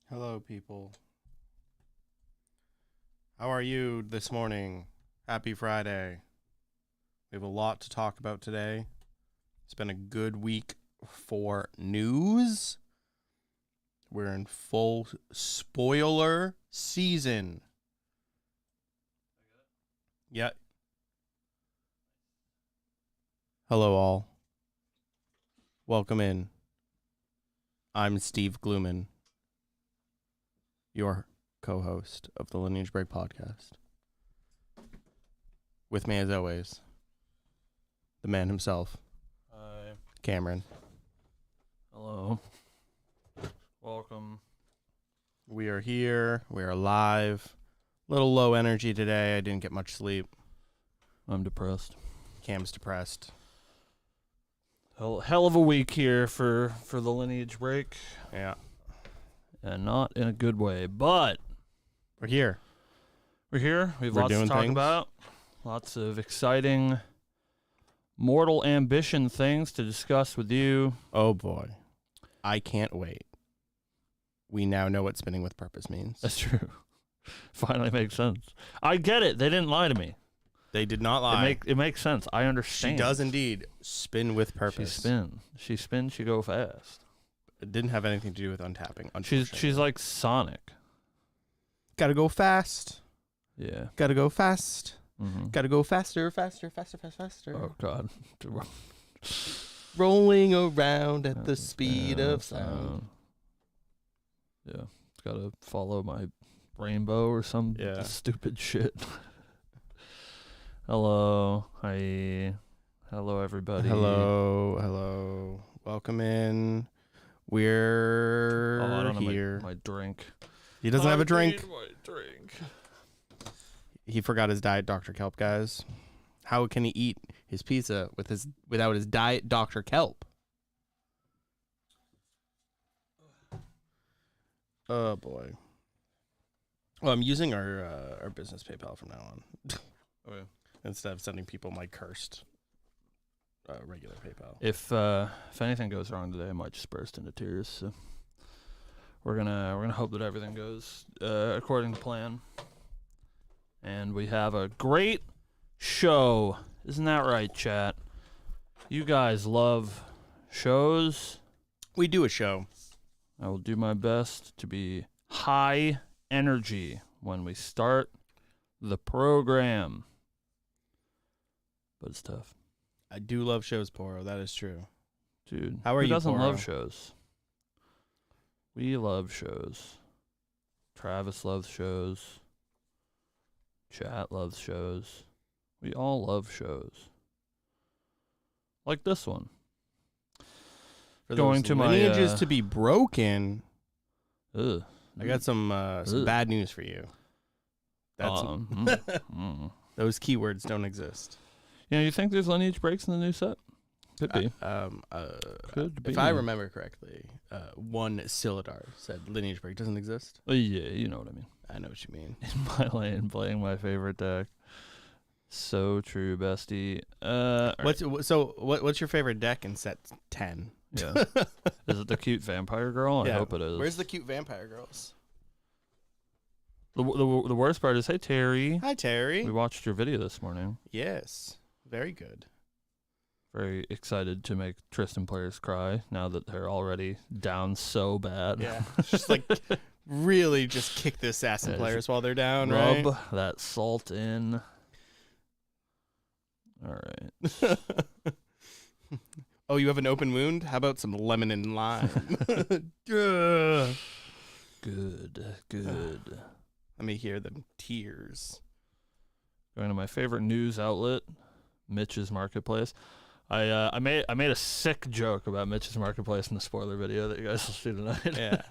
Hello, people. How are you this morning? Happy Friday. We have a lot to talk about today. It's been a good week for news. We're in full spoiler season. Yeah. Hello, all. Welcome in. I'm Steve Gluman, your co-host of the Lineage Break Podcast. With me, as always, the man himself, Hi. Cameron. Hello. Welcome. We are here. We are live. A little low energy today. I didn't get much sleep. I'm depressed. Cam's depressed. Hell of a week here for the Lineage Break, Yeah. and not in a good way, but We're here. we're here. We have We're lots to doing talk things. about. Lots of exciting mortal ambition things to discuss with you. Oh, boy. I can't wait. We now know what spinning with purpose means. That's true. Finally makes sense. I get it. They didn't lie to me. They did not lie. It makes sense. I She understand. does indeed spin with purpose. She spins, she go fast. It didn't have anything to do with untapping. She's like Sonic. Gotta go fast. Yeah. Gotta go fast. Mm-hmm. Gotta go faster, faster, faster, faster, faster. Oh God. Rolling around at the speed of sound. Yeah, gotta follow my rainbow or some Yeah. stupid shit. Hello, hi, hello everybody. Hello. Welcome in. We're Oh, I don't here. have my drink. He doesn't have a I drink. need my drink. He forgot his Diet Dr. Kelp, guys. How can he eat his pizza without his Diet Dr. Kelp? Oh boy. Well, I'm using our business PayPal from now on. Okay. Instead of sending people my cursed regular PayPal. If anything goes wrong today, I might just burst into tears. So we're gonna hope that everything goes according to plan. And we have a great show. Isn't that right, chat? You guys love shows. We do a show. I will do my best to be high energy when we start the program. But it's tough. I do love shows, Poro. That is true. Dude, How are who you, doesn't love Poro? shows? We love shows. Travis loves shows. Chat loves shows. We all love shows. Like this one. For Going those to my, lineages to be broken, Ugh. I got some Ugh. bad news for you. That's those keywords don't exist. You know, you think there's lineage breaks in the new set? Could be. Could be. If I remember correctly, one Silidar said lineage break doesn't exist. Yeah, you know what I mean. I know what you mean. In my lane, playing my favorite deck. So true, bestie. What's your favorite deck in set 10? Yeah. Is it the cute vampire girl? I Yeah. hope it is. Where's the cute vampire girls? The worst part is, hey, Terry. Hi, Terry. We watched your video this morning. Yes. Very good. Very excited to make Tristan players cry now that they're already down so bad. Yeah. Just like really just kick the assassin Yeah, players while they're down, Rub right? that salt in. All right. Oh, you have an open wound? How about some lemon and lime? Ugh. Good. Let me hear them tears. Going to my favorite news outlet, Mitch's Marketplace. I made a sick joke about Mitch's Marketplace in the spoiler video that you guys will see tonight. Yeah.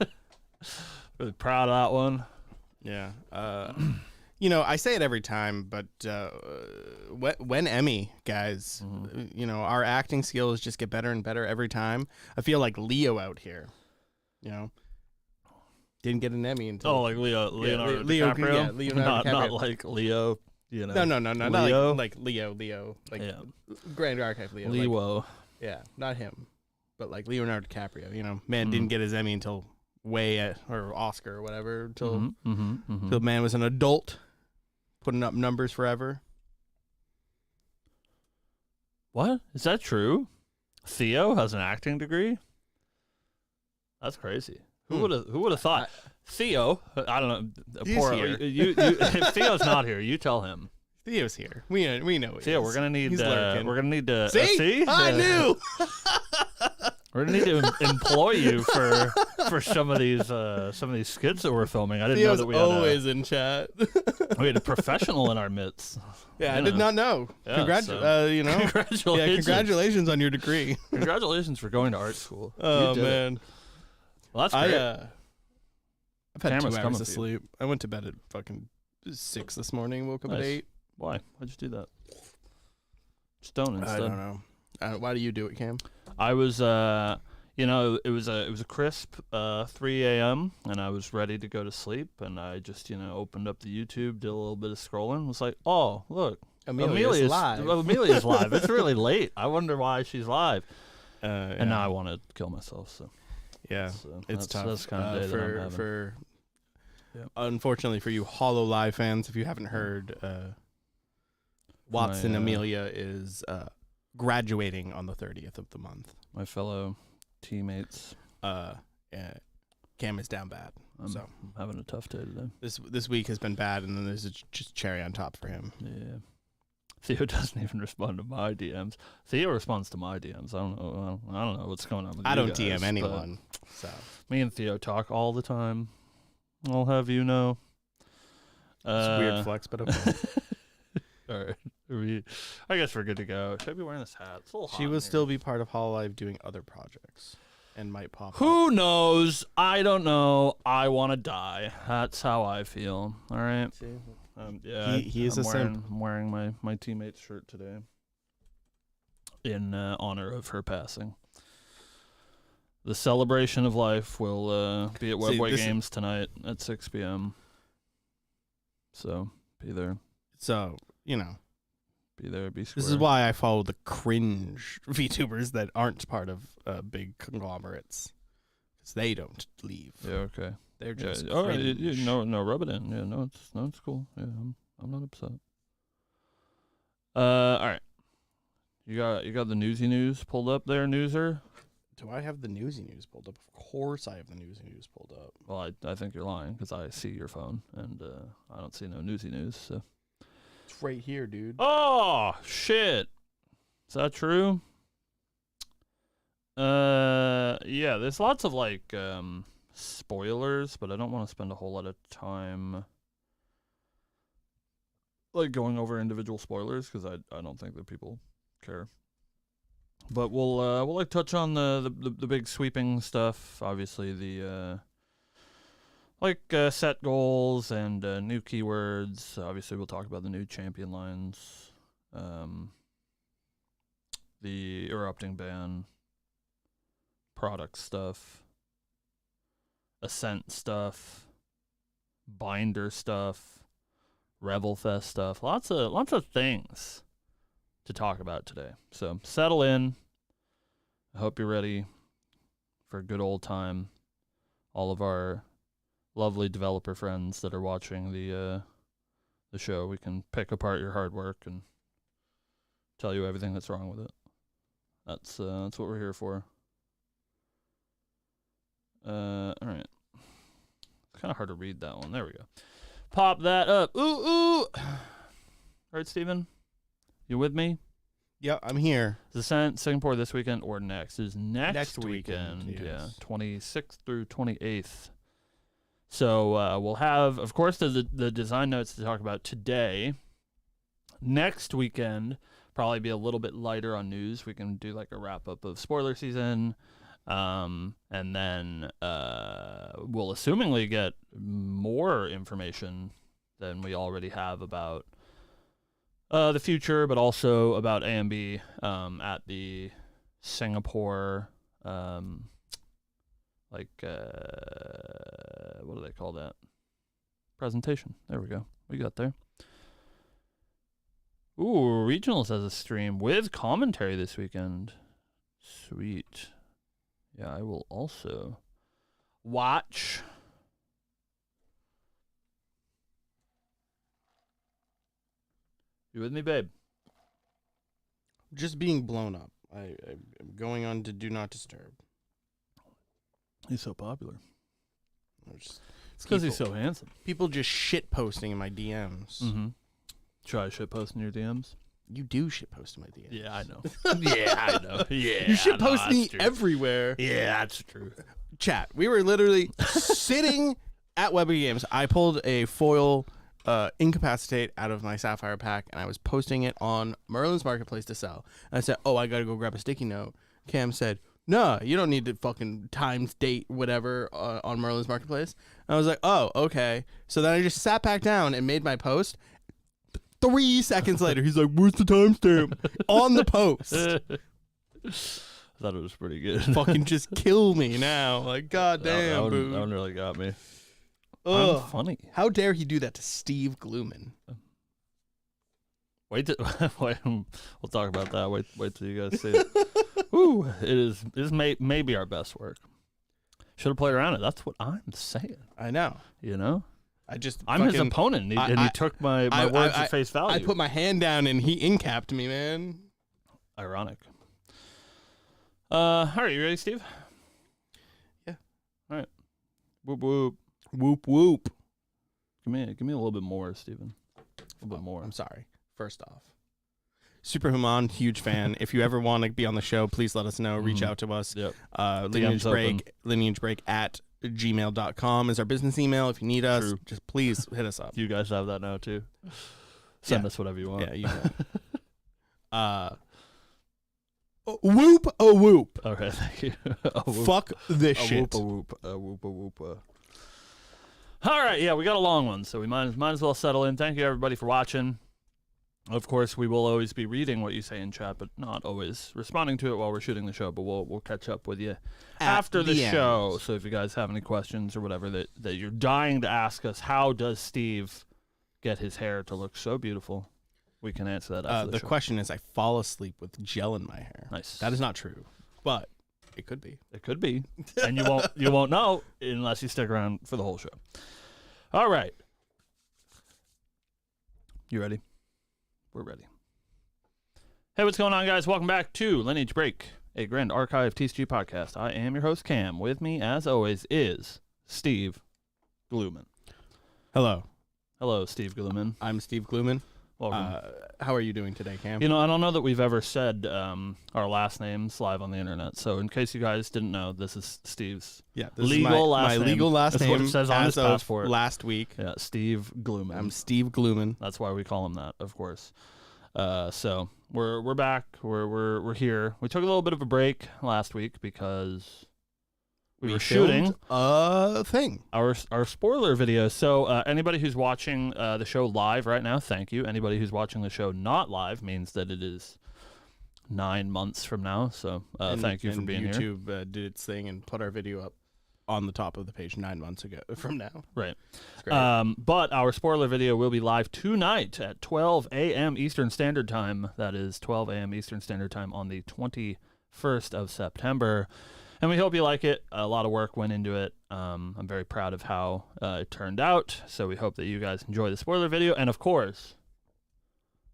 Really proud of that one. Yeah. You know, I say it every time, but when Emmy, guys, you know, our acting skills just get better and better every time. I feel like Leo out here, you know. Didn't get an Emmy until... Oh, like Leonardo DiCaprio? Yeah, Leonardo DiCaprio. Not like Leo, you know. No. Leo? Not like Leo. Like Yeah. Grand Archive Leo. Leo. Like, yeah, not him. But like Leonardo DiCaprio, you know. Man didn't get his Emmy until or Oscar or whatever till Mm-hmm. the man was an adult, putting up numbers forever. What? Is that true? Theo has an acting degree? That's crazy. Who would have thought? Theo, I don't know. He's here. You, if Theo's not here, you tell him. Theo's here. We know. Theo, is. we're gonna need. He's lurking. We're gonna need to see. I knew. We're gonna need to employ you for some of these skits that we're filming. I didn't Theo's know that we always in chat. we had a professional in our midst. Yeah, I did not know. Yeah, Congratulations. congratulations. Yeah, congratulations on your degree. Congratulations for going to art school. Oh You did it. man. Well, that's great. I've had Camera's 2 coming hours of for you. sleep. I went to bed at fucking 6 this morning. Woke up at Nice. 8. Why? Why'd you do that? Stone instead. I don't know. Why do you do it, Cam? I was, it was a crisp 3 a.m. and I was ready to go to sleep, and I just, opened up the YouTube, did a little bit of scrolling, was like, oh, look, Amelia's live. Amelia's live. It's really late. I wonder why she's live. Yeah. And now I want to kill myself. So yeah, it's tough. That's kind of day that I'm having. Unfortunately for you Hollow Live fans, if you haven't heard, Watson Amelia is graduating on the 30th of the month. My fellow teammates. Cam is down bad. I'm having a tough day today. This week has been bad, and then there's just cherry on top for him. Yeah. Theo doesn't even respond to my DMs. Theo responds to my DMs. I don't know what's going on with I you don't guys, DM anyone. So me and Theo talk all the time. I'll have you know. it's a weird flex, but okay. All right. I guess we're good to go. Should I be wearing this hat? It's a little hot She will in still be part of Hollow Live doing other projects and might pop up. Who knows? I don't know. I want to die. That's how I feel. All right. Yeah, He is a simp. I'm wearing my teammate's shirt today in honor of her passing. The celebration of life will be at Webway Games tonight at 6 p.m. So be there. So, Be there. Be square. this is why I follow the cringe VTubers that aren't part of big conglomerates. Because they don't leave. Yeah. Okay. They're just cringe. No, rub it in. Yeah. No, it's cool. Yeah. I'm not upset. All right. You got the newsy news pulled up there, newser? Do I have the newsy news pulled up? Of course I have the newsy news pulled up. Well, I think you're lying because I see your phone and I don't see no newsy news. So. It's right here, dude. Oh shit! Is that true? Yeah. There's lots of spoilers, but I don't want to spend a whole lot of time going over individual spoilers because I don't think that people care. But we'll touch on the big sweeping stuff. Obviously the set goals and new keywords. Obviously we'll talk about the new champion lines, the erupting ban, product stuff, Ascent stuff, binder stuff, Revelfest stuff. Lots of things to talk about today. So settle in. I hope you're ready for a good old time. All of our lovely developer friends that are watching the show, we can pick apart your hard work and tell you everything that's wrong with it. That's what we're here for. All right. It's kind of hard to read that one. There we go. Pop that up. Ooh. All right, Steven. You with me? Yeah, I'm here. Is the Singapore this weekend or next? Is next weekend, weekend. yes. Yeah, 26th through 28th. So we'll have, of course, the design notes to talk about today. Next weekend, probably be a little bit lighter on news. We can do a wrap-up of spoiler season. And then we'll assumingly get more information than we already have about the future, but also about AMB at the Singapore, what do they call that? Presentation. There we go. We got there. Ooh, Regionals has a stream with commentary this weekend. Sweet. Yeah, I will also watch. You with me, babe? Just being blown up. I'm going on to Do Not Disturb. He's so popular. It's because he's so handsome. People just shit posting in my DMs. Mm-hmm. Try shit posting your DMs. You do shit post in my DMs. Yeah, I know. Yeah, I know. Yeah, you shit post me true. everywhere. Yeah, that's true. Chat. We were literally sitting at Webby Games. I pulled a foil incapacitate out of my Sapphire pack, and I was posting it on Merlin's Marketplace to sell. And I said, "Oh, I gotta go grab a sticky note." Cam said, "No, you don't need to fucking times date whatever on Merlin's Marketplace." And I was like, "Oh, okay." So then I just sat back down and made my post. 3 seconds later, he's like, "Where's the timestamp?" On the post. I thought it was pretty good. Fucking just kill me now. Like, goddamn, that one really got me. Ugh. I'm funny. How dare he do that to Steve Gluman? Wait, we'll talk about that. Wait till you guys see it. Woo, it is maybe our best work. Should have played around it. That's what I'm saying. I know. You know? I'm his opponent, and he took my words at face value. I put my hand down, and he incapped me, man. Ironic. All right, you ready, Steve? Yeah. All right. Whoop whoop. Whoop whoop. Give me a little bit more, Steven. A little bit more. I'm sorry. First off, Superhuman, huge fan. If you ever want to be on the show, please let us know. Reach out to us. Yep. Lineage Break at gmail.com is our business email. If you need us, just please hit us up. You guys have that now too. Send us whatever you want. Yeah, you can. Whoop a whoop. All right, thank you. Fuck this shit. Whoop. All right, yeah, we got a long one, so we might as well settle in. Thank you everybody for watching. Of course, we will always be reading what you say in chat, but not always responding to it while we're shooting the show. But we'll catch up with you after the show. End. So if you guys have any questions or whatever that you're dying to ask us, how does Steve get his hair to look so beautiful? We can answer that after the show. The question is, I fall asleep with gel in my hair. Nice. That is not true, but it could be. It could be, and you won't know unless you stick around for the whole show. All right, you ready? We're ready. Hey, what's going on, guys? Welcome back to Lineage Break, a Grand Archive TCG podcast. I am your host, Cam. With me, as always, is Steve Gluman. Hello. Hello, Steve Gluman. I'm Steve Gluman. Welcome. How are you doing today, Cam? You know, I don't know that we've ever said our last names live on the internet. So in case you guys didn't know, this is Steve's legal last name. My legal last name. That's what it says on his passport. Last week. Yeah, Steve Gluman. I'm Steve Gluman. That's why we call him that, of course. So we're back. We're here. We took a little bit of a break last week because we were shooting a thing. Our spoiler video. So anybody who's watching the show live right now, thank you. Anybody who's watching the show not live means that it is 9 months from now. So thank you for being YouTube, here. YouTube did its thing and put our video up on the top of the page 9 months ago from now. Right. It's great. But our spoiler video will be live tonight at 12 a.m. Eastern Standard Time. That is 12 a.m. Eastern Standard Time on the 21st of September. And we hope you like it. A lot of work went into it. I'm very proud of how it turned out. So we hope that you guys enjoy the spoiler video, and of course,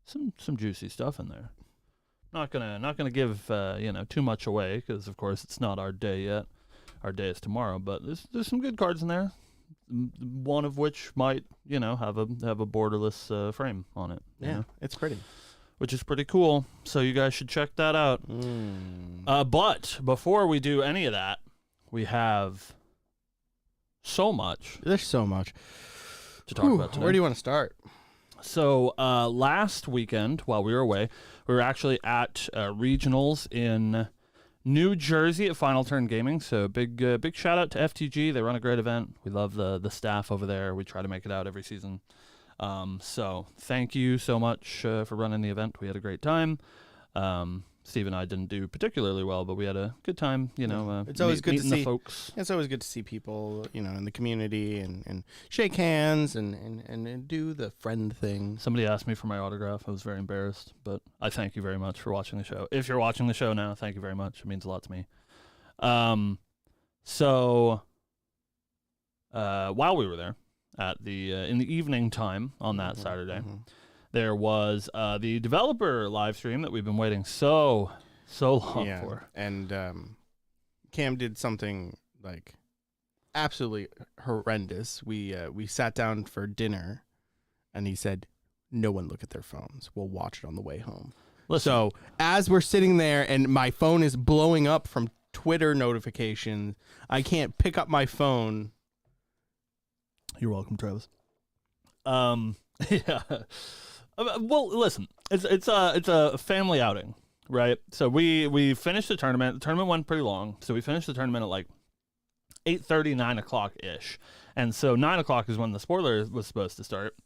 some juicy stuff in there. Not gonna give too much away because of course it's not our day yet. Our day is tomorrow, but there's some good cards in there. One of which might have a borderless frame on it. Yeah, it's pretty. Which is pretty cool. So you guys should check that out. But before we do any of that, we have so much. There's so much to talk about today. Where do you want to start? So last weekend, while we were away, we were actually at regionals in New Jersey at Final Turn Gaming. So big shout out to FTG. They run a great event. We love the staff over there. We try to make it out every season. So thank you so much for running the event. We had a great time. Steve and I didn't do particularly well, but we had a good time. It's always good to see the folks. It's always good to see people, in the community and shake hands and do the friend thing. Somebody asked me for my autograph. I was very embarrassed, but I thank you very much for watching the show. If you're watching the show now, thank you very much. It means a lot to me. So while we were there at the in the evening time on that Saturday, there was the developer live stream that we've been waiting so long for. And Cam did something like absolutely horrendous. We sat down for dinner, and he said, "No one look at their phones. We'll watch it on the way home." Listen. So as we're sitting there, and my phone is blowing up from Twitter notifications, I can't pick up my phone. You're welcome, Travis. Yeah. Well, listen, it's a family outing, right? So we finished the tournament. The tournament went pretty long, so we finished the tournament at like 8:30, 9 o'clock ish, and so 9 o'clock is when the spoiler was supposed to start,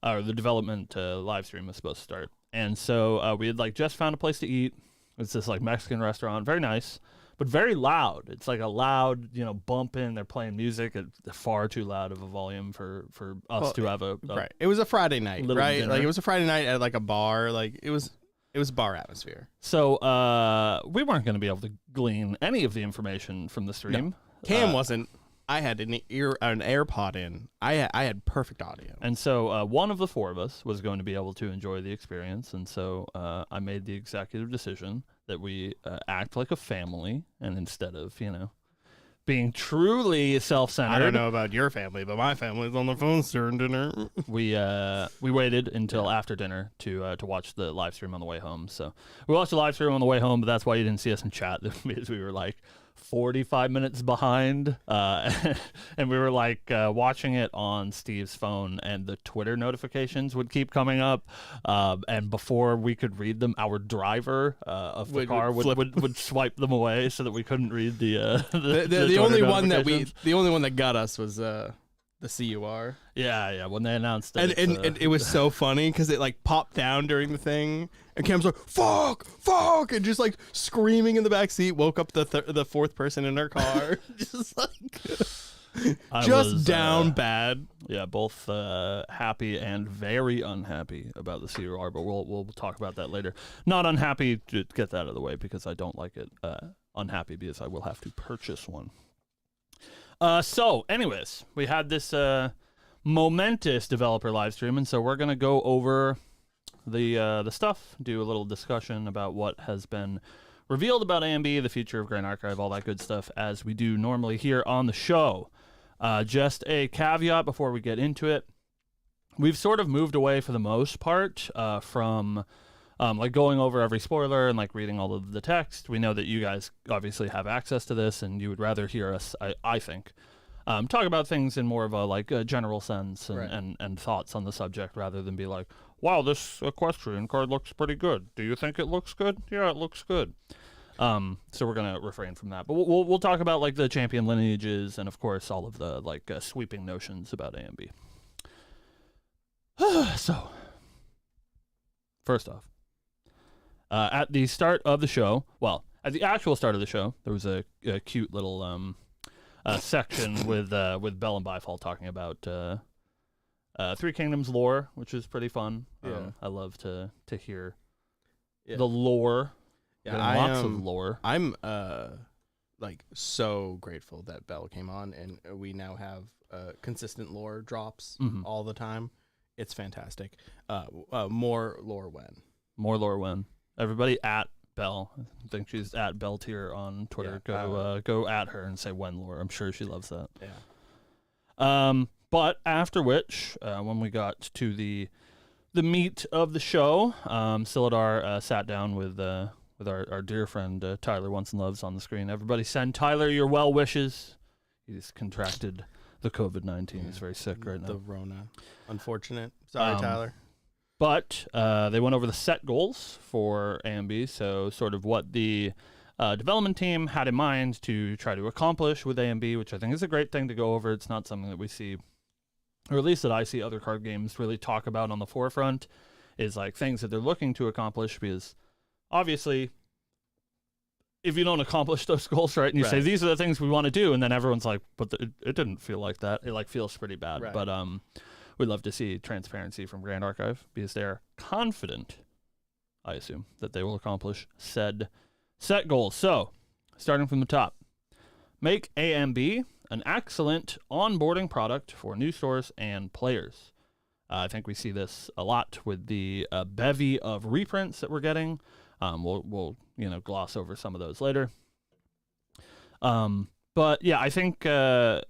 or the development live stream was supposed to start. And so we had like just found a place to eat. It's this like Mexican restaurant, very nice, but very loud. It's like a loud, bumping. They're playing music at far too loud of a volume for us to have a right. It was a Friday night, right? Dinner. Like it was a Friday night at like a bar. Like it was bar atmosphere. So we weren't going to be able to glean any of the information from the stream. No. Cam wasn't. I had an AirPod in. I had perfect audio. And so one of the four of us was going to be able to enjoy the experience. And so I made the executive decision that we act like a family, and instead of, being truly self-centered. I don't know about your family, but my family's on their phones during dinner. We waited until after dinner to watch the live stream on the way home. So we watched the live stream on the way home, but that's why you didn't see us in chat, because we were like 45 minutes behind, and we were like watching it on Steve's phone, and the Twitter notifications would keep coming up, and before we could read them, our driver of the car would swipe them away so that we couldn't read the only one that got us was the CUR. Yeah, when they announced it. And it was so funny because it like popped down during the thing, and Cam's like, fuck, and just like screaming in the back seat, woke up the fourth person in her car. Just like down bad. Yeah, both happy and very unhappy about the CUR, but we'll talk about that later. Not unhappy, to get that out of the way, because I don't like it. Unhappy because I will have to purchase one. So, anyways, we had this momentous developer live stream, and so we're gonna go over the stuff, do a little discussion about what has been revealed about AMB, the future of Grand Archive, all that good stuff, as we do normally here on the show. Just a caveat before we get into it: we've sort of moved away for the most part from like going over every spoiler and like reading all of the text. We know that you guys obviously have access to this, and you would rather hear us, I think, talk about things in more of a like a general sense and, right. and thoughts on the subject, rather than be like, wow, this equestrian card looks pretty good. Do you think it looks good? Yeah, it looks good. So we're gonna refrain from that, but we'll talk about like the champion lineages and of course all of the like sweeping notions about AMB. So first off, at the start of the show, well, at the actual start of the show, there was a cute little section with Bell and Byfall talking about Three Kingdoms lore, which is pretty fun. Yeah. I love to hear the lore. Yeah, lots of lore. I'm like so grateful that Bell came on, and we now have consistent lore drops all the time. It's fantastic. More lore when. More lore when. Everybody at Bell. I think she's at Bell Tier on Twitter. Yeah, go at her and say when lore. I'm sure she loves that. Yeah. But after which, when we got to the meat of the show, Silidar sat down with our dear friend Tyler Once and Loves on the screen. Everybody send Tyler your well wishes. He's contracted the COVID-19. Yeah. He's very sick right now. The Rona. Unfortunate. Sorry, Tyler. But they went over the set goals for AMB, so sort of what the development team had in mind to try to accomplish with AMB, which I think is a great thing to go over. It's not something that we see, or at least that I see other card games really talk about on the forefront, is like things that they're looking to accomplish, because obviously if you don't accomplish those goals, right, and you say these are the things we want to do, and then everyone's like, but it didn't feel like that. It like feels pretty bad. Right. But we'd love to see transparency from Grand Archive, because they're confident, I assume, that they will accomplish said set goals. So, starting from the top, make AMB an excellent onboarding product for new stores and players. I think we see this a lot with the bevy of reprints that we're getting. We'll gloss over some of those later. But yeah, I think the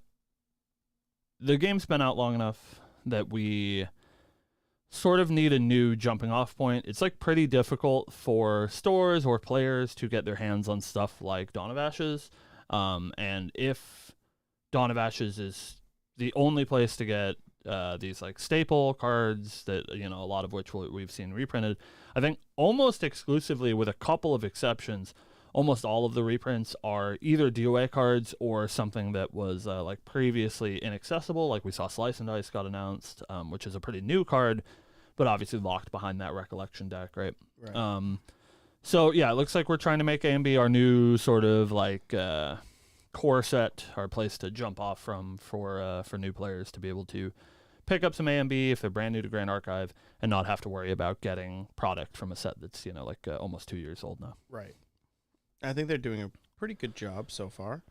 game's been out long enough that we sort of need a new jumping off point. It's like pretty difficult for stores or players to get their hands on stuff like Dawn of Ashes. And if Dawn of Ashes is the only place to get these like staple cards that, a lot of which we've seen reprinted, I think almost exclusively, with a couple of exceptions, almost all of the reprints are either DOA cards or something that was like previously inaccessible. Like we saw Slice and Dice got announced, which is a pretty new card, but obviously locked behind that Recollection deck, right? So yeah, it looks like we're trying to make A&B our new sort of like core set, our place to jump off from for new players to be able to pick up some A&B if they're brand new to Grand Archive and not have to worry about getting product from a set that's almost 2 years old now. Right. I think they're doing a pretty good job so far.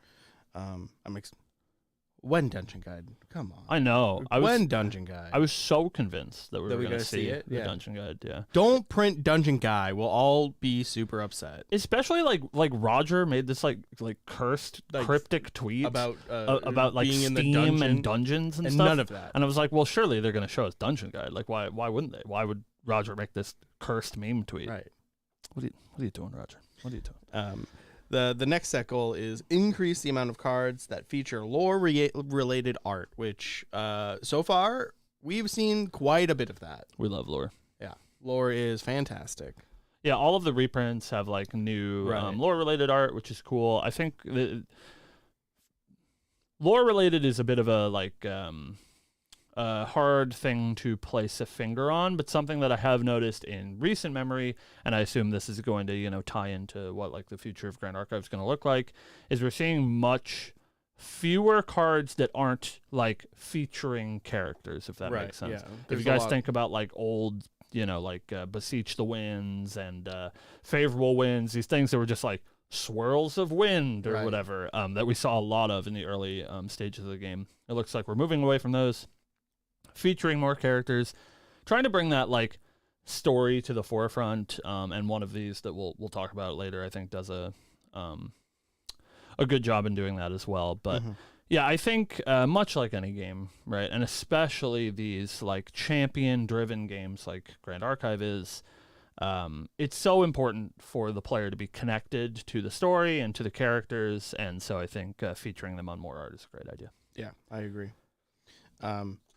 When Dungeon Guide? Come on. I know. Dungeon Guide? I was so convinced that we were going to see it. The Dungeon Guide. Yeah. Don't print Dungeon Guide. We'll all be super upset. Especially like Roger made this like cursed cryptic tweet about like being Steam in the dungeon and dungeons and stuff. None of that. And I was like, well, surely they're going to show us Dungeon Guide. Like, why wouldn't they? Why would Roger make this cursed meme tweet? Right. What are you doing, Roger? What are you doing? The next set goal is increase the amount of cards that feature lore-related art, which so far we've seen quite a bit of that. We love lore. Yeah, lore is fantastic. Yeah, all of the reprints have like new lore-related art, which is cool. I think lore-related is a bit of a like hard thing to place a finger on, but something that I have noticed in recent memory, and I assume this is going to tie into what like the future of Grand Archive is going to look like, is we're seeing much fewer cards that aren't like featuring characters, if that makes sense. Yeah. If you guys think about like old, Beseech the Winds and Favorable Winds, these things that were just like swirls of wind or whatever, that we saw a lot of in the early stages of the game. It looks like we're moving away from those, featuring more characters, trying to bring that like story to the forefront, and one of these that we'll talk about later, I think, does a good job in doing that as well. But yeah, I think much like any game, right, and especially these like champion-driven games like Grand Archive is, it's so important for the player to be connected to the story and to the characters, and so I think featuring them on more art is a great idea. Yeah, I agree.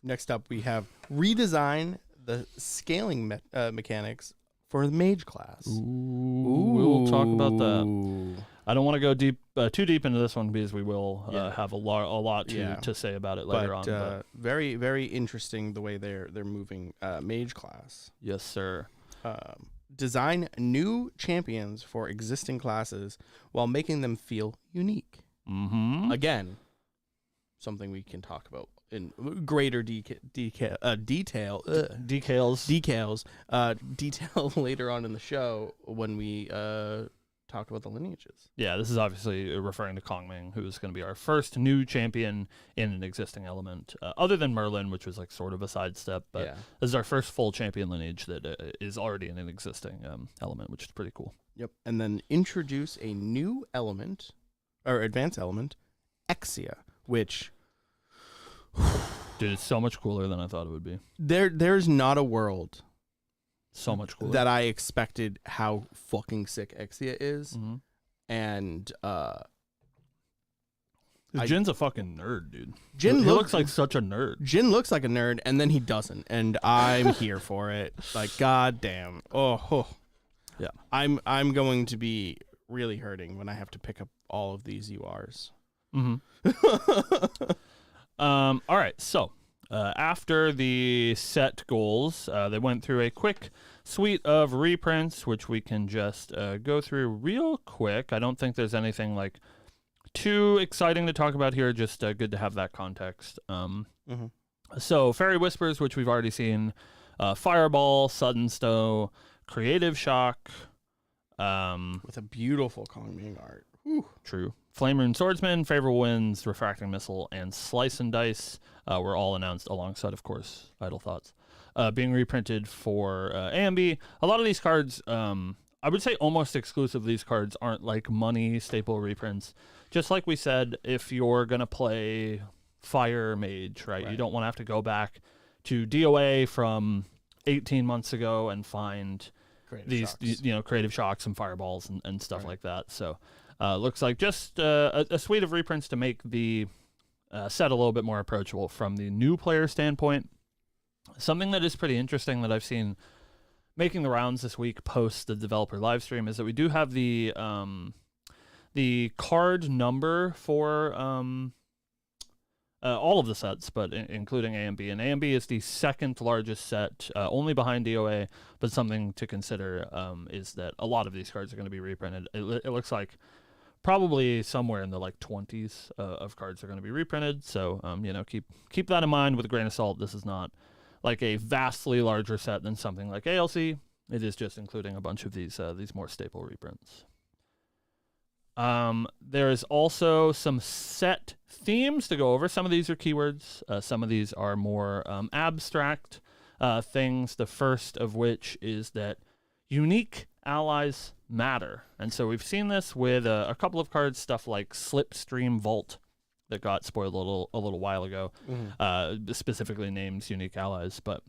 Next up, we have redesign the scaling mechanics for the mage class. We'll talk about that. I don't want to go too deep into this one because we will have a lot to say about it later on. But very, very interesting the way they're moving mage class. Yes, sir. Design new champions for existing classes while making them feel unique. Again, something we can talk about in greater detail later on in the show when we talk about the lineages. Yeah, this is obviously referring to Kong Ming, who is going to be our first new champion in an existing element, other than Merlin, which was like sort of a sidestep. But this is our first full champion lineage that is already in an existing element, which is pretty cool. Yep, and then introduce a new element, or advanced element, Exia, which... Dude, it's so much cooler than I thought it would be. There's not a world so much cooler that I expected how fucking sick Exia is. And Jin's a fucking nerd, dude. Jin looks like such a nerd. Jin looks like a nerd, and then he doesn't, and I'm here for it. Like, goddamn. Oh. Yeah. I'm going to be really hurting when I have to pick up all of these URs. All right, so after the set goals, they went through a quick suite of reprints, which we can just go through real quick. I don't think there's anything like too exciting to talk about here, just good to have that context. So Fairy Whispers, which we've already seen, Fireball, Sudden Stow, Creative Shock. With a beautiful Kong Ming art. Whew. True. Flame Rune Swordsman, Favorable Winds, Refracting Missile, and Slice and Dice were all announced alongside, of course, Idle Thoughts. Being reprinted for A and B. A lot of these cards, I would say almost exclusively these cards aren't like money staple reprints. Just like we said, if you're going to play Fire Mage, right? You don't want to have to go back to DOA from 18 months ago and find creative shocks and fireballs and stuff like that. So looks like just a suite of reprints to make the set a little bit more approachable from the new player standpoint. Something that is pretty interesting that I've seen making the rounds this week post the developer live stream is that we do have the card number for all of the sets, but including A and B. And A and B is the second largest set, only behind DOA, but something to consider is that a lot of these cards are going to be reprinted. It looks like probably somewhere in the like 20s of cards are going to be reprinted. So, keep that in mind with a grain of salt. This is not like a vastly larger set than something like ALC. It is just including a bunch of these more staple reprints. There is also some set themes to go over. Some of these are keywords. Some of these are more abstract things. The first of which is that unique allies matter. And so we've seen this with a couple of cards, stuff like Slipstream Vault that got spoiled a little while ago, specifically names unique allies. But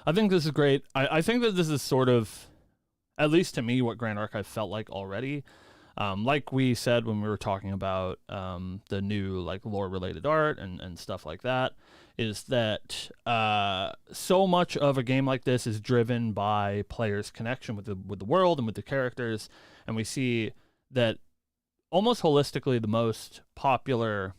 I think this is great. I think that this is sort of, at least to me, what Grand Archive felt like already. Like we said when we were talking about the new like lore-related art and stuff like that, is that so much of a game like this is driven by players' connection with the world and with the characters, and we see that almost holistically the most popular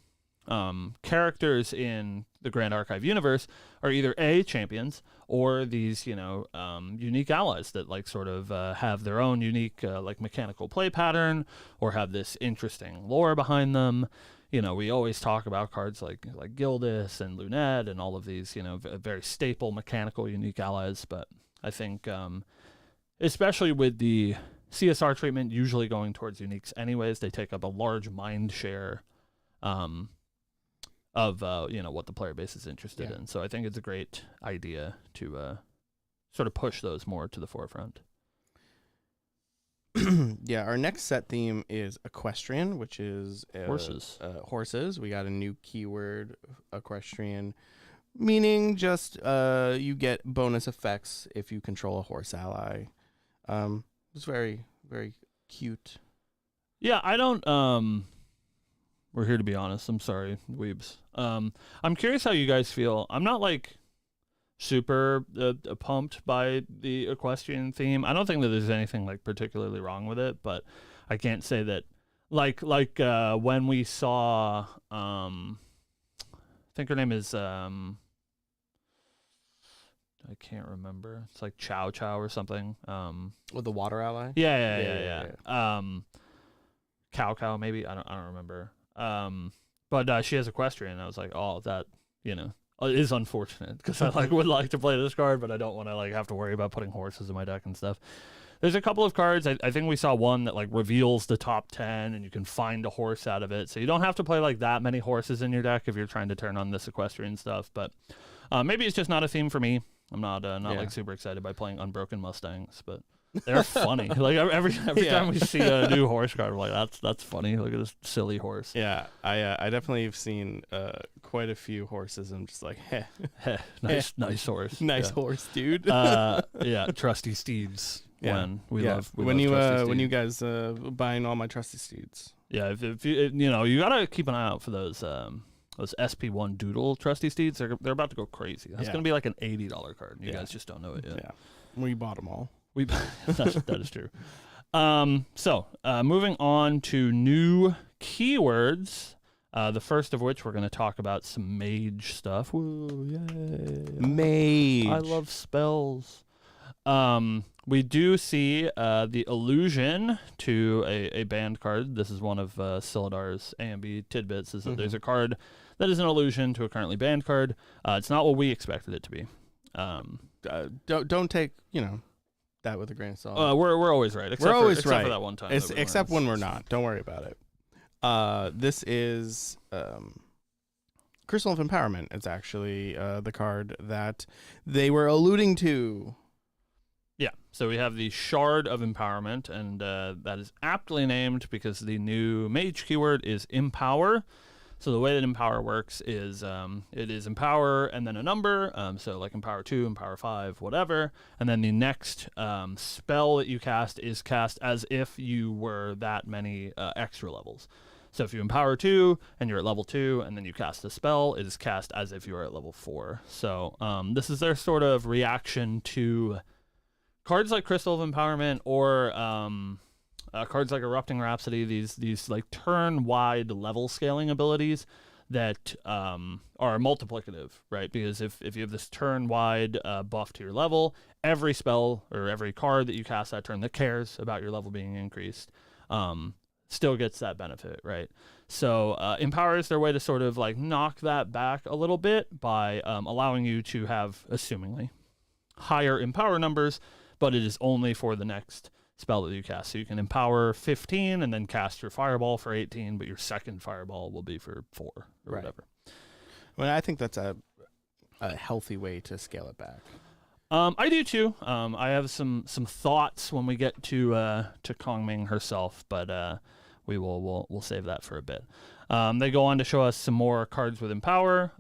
characters in the Grand Archive universe are either A, champions, or these, unique allies that like sort of have their own unique like mechanical play pattern or have this interesting lore behind them. We always talk about cards like Gildas and Lunette and all of these, very staple mechanical unique allies. But I think especially with the CSR treatment usually going towards uniques anyways, they take up a large mind share of what the player base is interested in. So I think it's a great idea to sort of push those more to the forefront. Yeah, our next set theme is equestrian, which is horses. Horses. We got a new keyword, equestrian, meaning just you get bonus effects if you control a horse ally. It's very, very cute. Yeah, I don't. We're here to be honest. I'm sorry, weebs. I'm curious how you guys feel. I'm not like super pumped by the equestrian theme. I don't think that there's anything like particularly wrong with it, but I can't say that like when we saw I think her name is I can't remember. It's like Chow Chow or something. With the water ally? Yeah. Cow Cow maybe. I don't remember. But she has equestrian. And I was like, oh, that it is unfortunate because I would like to play this card, but I don't want to have to worry about putting horses in my deck and stuff. There's a couple of cards. I think we saw one that reveals the top 10 and you can find a horse out of it. So you don't have to play that many horses in your deck if you're trying to turn on this equestrian stuff. But maybe it's just not a theme for me. I'm not super excited by playing Unbroken Mustangs, but they're funny. Every time we see a new horse card, we're like, that's funny. Look at this silly horse. Yeah, I definitely have seen quite a few horses. I'm just like, nice horse, horse, dude. Trusty steeds. Yeah, When you guys buying all my trusty steeds. Yeah, if you gotta keep an eye out for those SP1 Doodle trusty steeds. They're about to go crazy. That's gonna be like an $80 card. You guys just don't know it yet. Yeah, we bought them all. That is true. So moving on to new keywords. The first of which we're going to talk about some mage stuff. Woo, yay. Mage. I love spells. We do see the allusion to a banned card. This is one of Siladar's A and B tidbits. Is that there's a card that is an allusion to a currently banned card. It's not what we expected it to be. Don't take, that with a grain of salt. We're always right. Except we're always except right. for that one time. Except when we're not. Don't worry about it. This is Crystal of Empowerment. It's actually the card that they were alluding to. Yeah, so we have the Shard of Empowerment, and that is aptly named because the new mage keyword is Empower. So the way that Empower works is it is Empower and then a number, so like Empower 2, Empower 5, whatever, and then the next spell that you cast is cast as if you were that many extra levels. So if you Empower 2 and you're at level 2 and then you cast a spell, it is cast as if you are at level 4. So this is their sort of reaction to cards like Crystal of Empowerment or cards like Erupting Rhapsody, these like turn-wide level scaling abilities that are multiplicative, right? Because if you have this turn-wide buff to your level, every spell or every card that you cast that turn that cares about your level being increased still gets that benefit, right? So Empower is their way to sort of like knock that back a little bit by allowing you to have, assumingly, higher Empower numbers, but it is only for the next spell that you cast. So you can Empower 15 and then cast your Fireball for 18, but your second Fireball will be for 4 or whatever. Well, I think that's a healthy way to scale it back. I do too. I have some thoughts when we get to Kongming herself, but we'll save that for a bit. They go on to show us some more cards with Empower,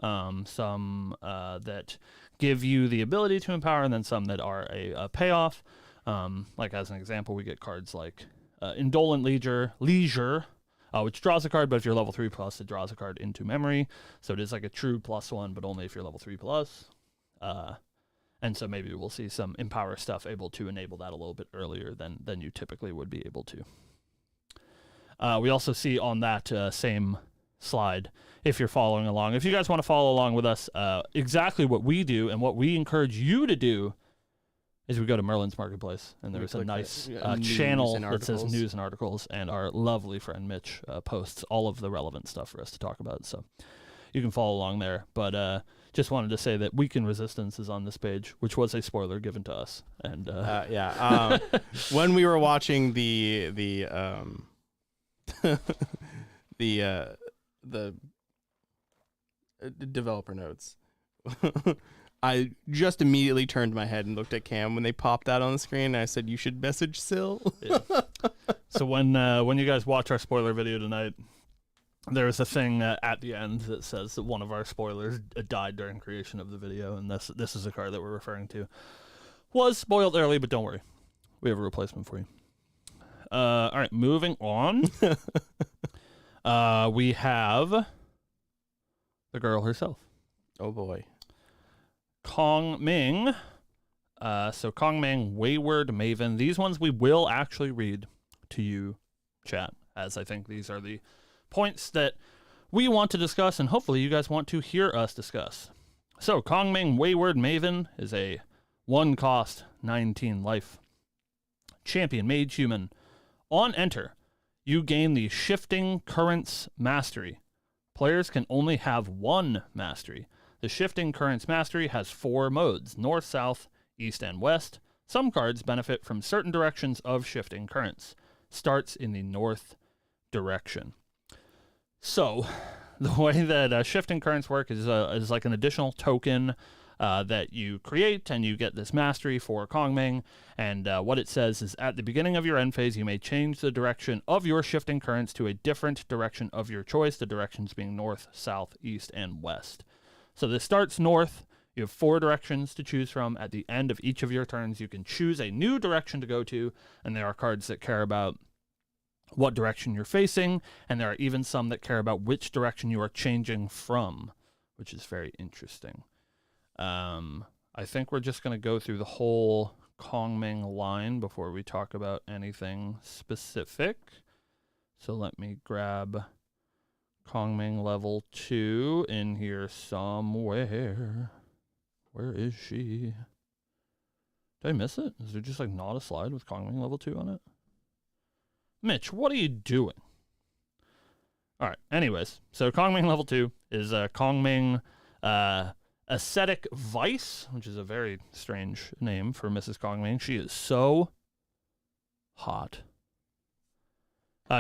some that give you the ability to empower, and then some that are a payoff. Like as an example, we get cards like Indolent Leisure, which draws a card, but if you're level 3+, it draws a card into memory. So it is like a true +1, but only if you're level 3+. And so maybe we'll see some Empower stuff able to enable that a little bit earlier than you typically would be able to. We also see on that same slide, if you're following along, if you guys want to follow along with us, exactly what we do and what we encourage you to do is we go to Merlin's Marketplace, and there's a nice channel that says news and articles, and our lovely friend Mitch posts all of the relevant stuff for us to talk about. So you can follow along there. But just wanted to say that Weaken Resistance is on this page, which was a spoiler given to us. And when we were watching the developer notes, I just immediately turned my head and looked at Cam when they popped that on the screen. And I said, "You should message Sil." Yeah. So when you guys watch our spoiler video tonight, there is a thing at the end that says that one of our spoilers died during creation of the video, and this is a card that we're referring to. Was spoiled early, but don't worry, we have a replacement for you. All right, moving on. We have the girl herself. Oh boy. Kongming. So Kongming, Wayward Maven. These ones we will actually read to you, chat, as I think these are the points that we want to discuss, and hopefully you guys want to hear us discuss. So Kongming, Wayward Maven is a 1-cost, 19 life champion mage human. On enter, you gain the Shifting Currents Mastery. Players can only have 1 mastery. The Shifting Currents Mastery has 4 modes: north, south, east, and west. Some cards benefit from certain directions of shifting currents. Starts in the north direction. So, the way that Shifting Currents work is like an additional token that you create, and you get this mastery for Kongming. And what it says is, at the beginning of your end phase, you may change the direction of your shifting currents to a different direction of your choice, the directions being north, south, east, and west. So this starts north. You have 4 directions to choose from. At the end of each of your turns, you can choose a new direction to go to, and there are cards that care about what direction you're facing, and there are even some that care about which direction you are changing from, which is very interesting. I think we're just going to go through the whole Kongming line before we talk about anything specific. So let me grab Kongming level 2 in here somewhere. Where is she? Did I miss it? Is there just like not a slide with Kongming level 2 on it? Mitch, what are you doing? All right. Anyways, so Kongming level 2 is Kongming Ascetic Vice, which is a very strange name for Mrs. Kongming. She is so hot.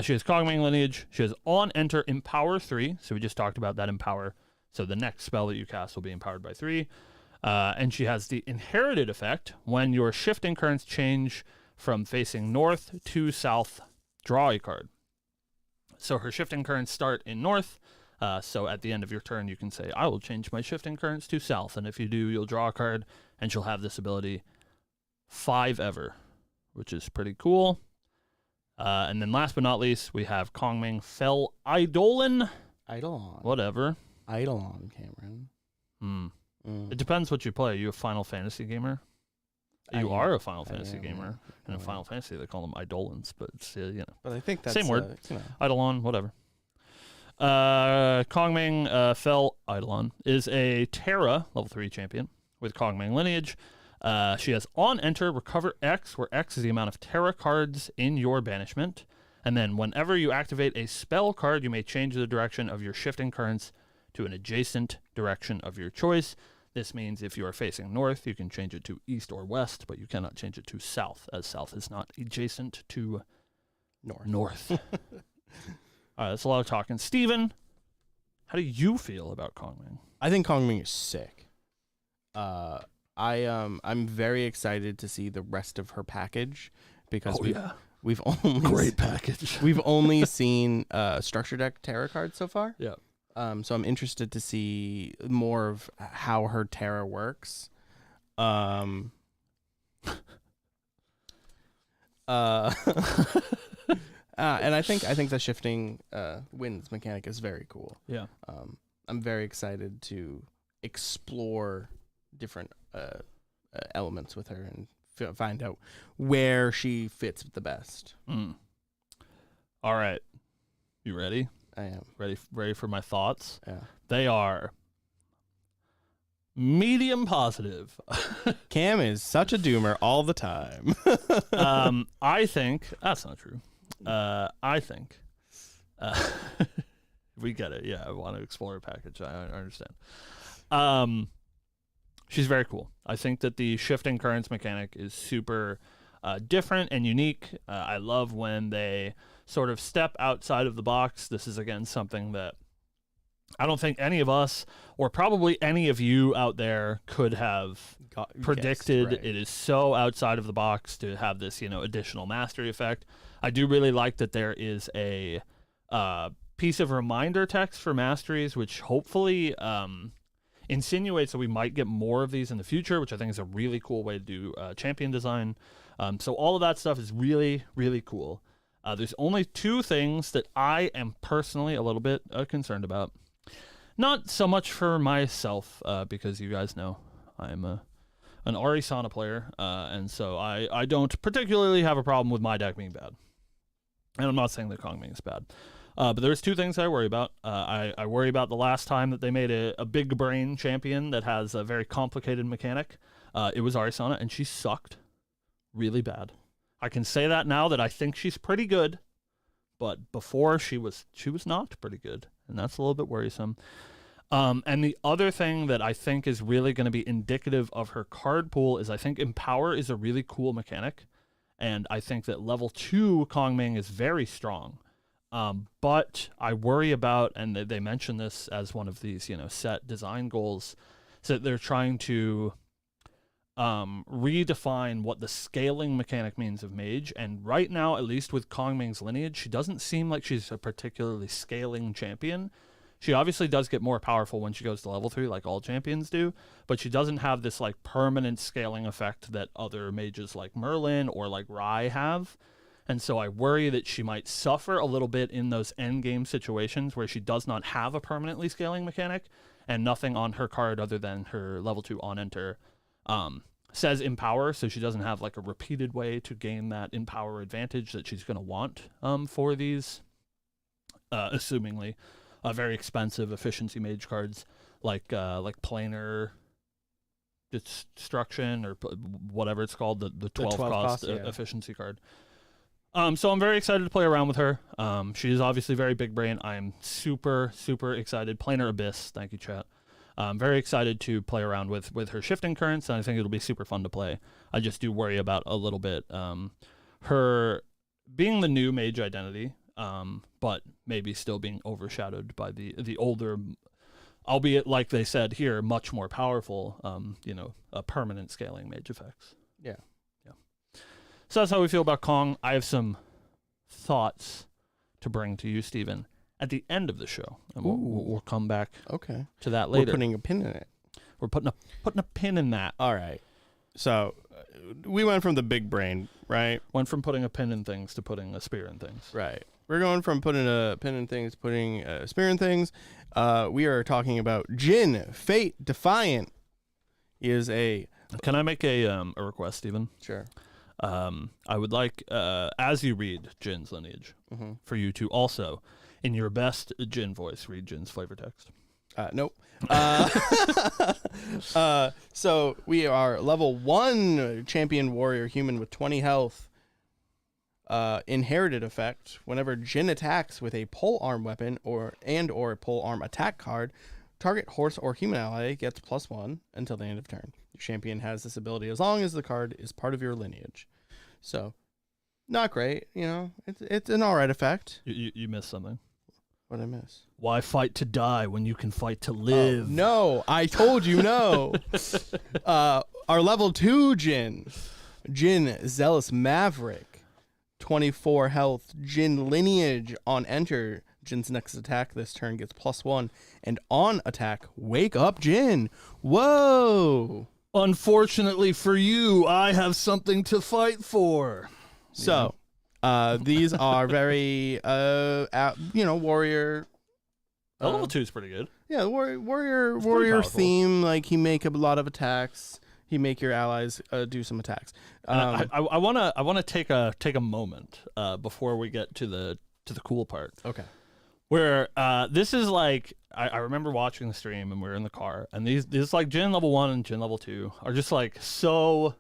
She has Kongming Lineage. She has On Enter Empower 3. So we just talked about that Empower. So the next spell that you cast will be empowered by 3. And she has the Inherited effect. When your shifting currents change from facing north to south, draw a card. So her shifting currents start in north. So at the end of your turn, you can say, I will change my shifting currents to south. And if you do, you'll draw a card, and she'll have this ability 5 ever, which is pretty cool. And then last but not least, we have Kongming Fel Eidolon. Eidolon. Whatever. Eidolon, Cameron. It depends what you play. Are you a Final Fantasy gamer? You are a Final Fantasy gamer. And in Final Fantasy, they call them Eidolons, but it's, But I think that's same word. Eidolon, whatever. Kongming Fel Eidolon is a Terra level 3 champion with Kongming Lineage. She has On Enter Recover X, where X is the amount of Terra cards in your banishment. And then whenever you activate a spell card, you may change the direction of your shifting currents to an adjacent direction of your choice. This means if you are facing north, you can change it to east or west, but you cannot change it to south, as south is not adjacent to north. All right, that's a lot of talking. Steven, how do you feel about Kongming? I think Kongming is sick. I'm very excited to see the rest of her package because we've only great package. We've only seen structure deck Terra cards so far. Yeah. So I'm interested to see more of how her Terra works. And I think the shifting winds mechanic is very cool. Yeah. I'm very excited to explore different elements with her and find out where she fits the best. All right. You ready? I am. Ready for my thoughts? Yeah. They are medium positive. Cam is such a doomer all the time. I think that's not true. I think we get it. Yeah, I want to explore a package. I understand. She's very cool. I think that the shifting currents mechanic is super different and unique. I love when they sort of step outside of the box. This is, again, something that I don't think any of us or probably any of you out there could have predicted. Right. It is so outside of the box to have this, additional mastery effect. I do really like that there is a piece of reminder text for masteries, which hopefully insinuates that we might get more of these in the future, which I think is a really cool way to do champion design. So all of that stuff is really, really cool. There's only 2 things that I am personally a little bit concerned about. Not so much for myself, because you guys know I'm an Arisana player, and so I don't particularly have a problem with my deck being bad. And I'm not saying that Kongming is bad. But there's 2 things I worry about. I worry about the last time that they made a big brain champion that has a very complicated mechanic. It was Arisana, and she sucked really bad. I can say that now that I think she's pretty good, but before she was not pretty good, and that's a little bit worrisome. And the other thing that I think is really going to be indicative of her card pool is I think Empower is a really cool mechanic, and I think that level 2 Kongming is very strong. But I worry about, and they mention this as one of these, set design goals, so that they're trying to redefine what the scaling mechanic means of Mage. And right now, at least with Kongming's Lineage, she doesn't seem like she's a particularly scaling champion. She obviously does get more powerful when she goes to level 3, like all champions do, but she doesn't have this permanent scaling effect that other mages like Merlin or like Rai have. And so I worry that she might suffer a little bit in those endgame situations where she does not have a permanently scaling mechanic and nothing on her card other than her level 2 on enter says Empower, so she doesn't have a repeated way to gain that Empower advantage that she's going to want for these, assumingly, very expensive efficiency mage cards like Planar Destruction or whatever it's called, the 12 cost efficiency card. So I'm very excited to play around with her. She is obviously very big brain. I am super, super excited. Planar Abyss, thank you, chat. I'm very excited to play around with her shifting currents, and I think it'll be super fun to play. I just do worry about a little bit her being the new mage identity, but maybe still being overshadowed by the older, albeit like they said here, much more powerful, permanent scaling mage effects. Yeah. So that's how we feel about Kong. I have some thoughts to bring to you, Steven, at the end of the show, and we'll come back to that later. We're putting a pin in it. We're putting a pin in that. All right. So we went from the big brain, right? Went from putting a pin in things to putting a spear in things. Right. We're going from putting a pin in things, putting a spear in things. We are talking about Jin, Fate Defiant. He is a... Can I make a request, Steven? Sure. I would like, as you read Jin's lineage, for you to also, in your best Jin voice, read Jin's flavor text. Nope. So we are level 1 champion warrior human with 20 health. Inherited effect. Whenever Jin attacks with a polearm weapon or polearm attack card, target horse or human ally gets +1 until the end of turn. Your champion has this ability as long as the card is part of your lineage. So, not great. It's an alright effect. You missed something. What did I miss? Why fight to die when you can fight to live? Oh, no, I told you no. Our level 2 Jin, Zealous Maverick, 24 health, Jin Lineage. On enter, Jin's next attack this turn gets +1, and on attack, Wake Up Jin. Whoa! Unfortunately for you, I have something to fight for. So, these are very, warrior. Level 2 is pretty good. Yeah, warrior theme. Like, he make a lot of attacks. He make your allies do some attacks. I wanna take a moment before we get to the cool part. Okay. Where this is like I remember watching the stream and we were in the car, and these like Jin level 1 and Jin level 2 are just like so.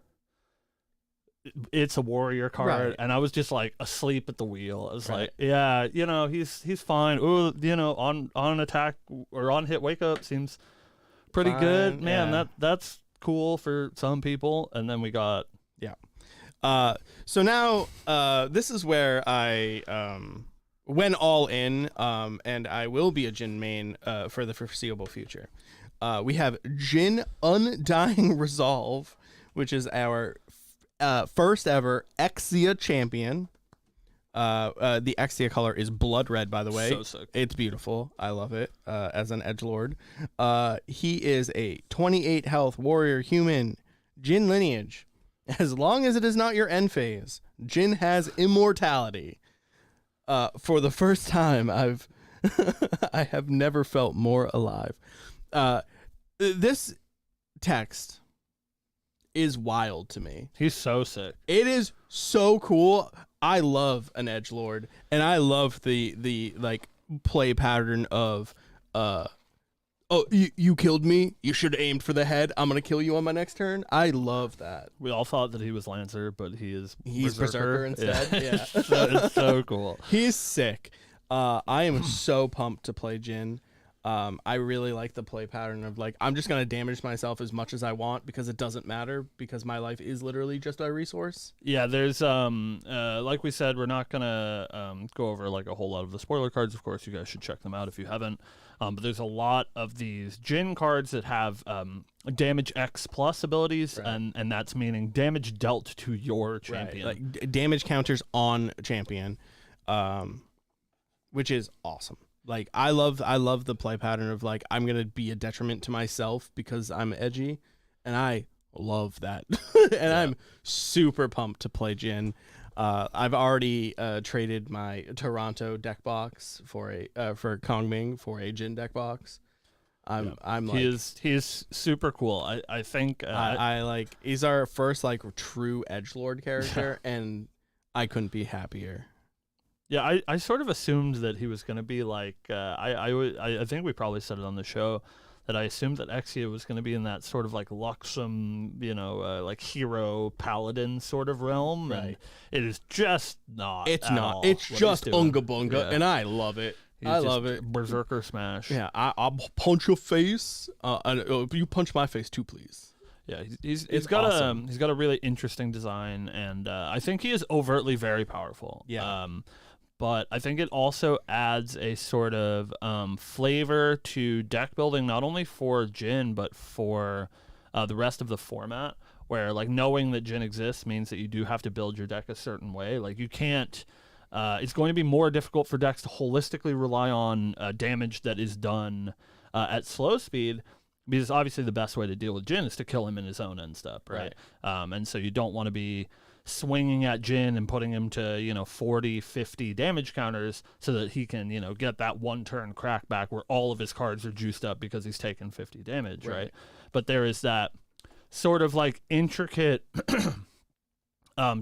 It's a warrior card, right. And I was just like asleep at the wheel. I was like, yeah, he's fine. Ooh, on attack or on hit wake up seems pretty good, man. Yeah. That's cool for some people. And then we got so now this is where I went all in, and I will be a Jin main for the foreseeable future. We have Jin Undying Resolve, which is our first ever Exia champion. The Exia color is blood red, by the way. So sick. It's beautiful. I love it. As an edgelord, he is a 28 health warrior human, Jin lineage. As long as it is not your end phase, Jin has immortality. For the first time, I have never felt more alive. This text is wild to me. He's so sick. It is so cool. I love an edgelord, and I love the like play pattern of you killed me, you should have aimed for the head, I'm gonna kill you on my next turn. I love that. We all thought that he was Lancer, but he's Berserker instead. Yeah. It's so cool. He's sick. I am so pumped to play Jin. I really like the play pattern of like, I'm just going to damage myself as much as I want because it doesn't matter, because my life is literally just a resource. Yeah, there's like we said, we're not going to go over like a whole lot of the spoiler cards. Of course, you guys should check them out if you haven't. But there's a lot of these Jin cards that have damage X plus abilities, right. and that's meaning damage dealt to your champion. Right. Like damage counters on champion, which is awesome. Like I love the play pattern of like, I'm gonna be a detriment to myself because I'm edgy, and I love that. And I'm super pumped to play Jin. I've already traded my Toronto deck box for Kong Ming for a Jin deck box. I'm like, he is super cool. I think I like, he's our first like true edgelord character, and I couldn't be happier. Yeah, I sort of assumed that he was going to be like, I think we probably said it on the show, that I assumed that Exia was going to be in that sort of like Luxem, like hero paladin sort of realm. Right. And it is just not. It's not. It's just Unga Bunga, and I love it. I love it. Berserker smash. Yeah, I'll punch your face. You punch my face too, please. Yeah, he's It's got awesome. he's got a really interesting design, and I think he is overtly very powerful. Yeah. But I think it also adds a sort of flavor to deck building, not only for Jhin but for the rest of the format. Where like knowing that Jhin exists means that you do have to build your deck a certain way. Like you can't. It's going to be more difficult for decks to holistically rely on damage that is done at slow speed, because obviously the best way to deal with Jhin is to kill him in his own end step, right? And so you don't want to be swinging at Jhin and putting him to 40, 50 damage counters so that he can get that one turn crack back where all of his cards are juiced up because he's taken 50 damage, right? But there is that sort of like intricate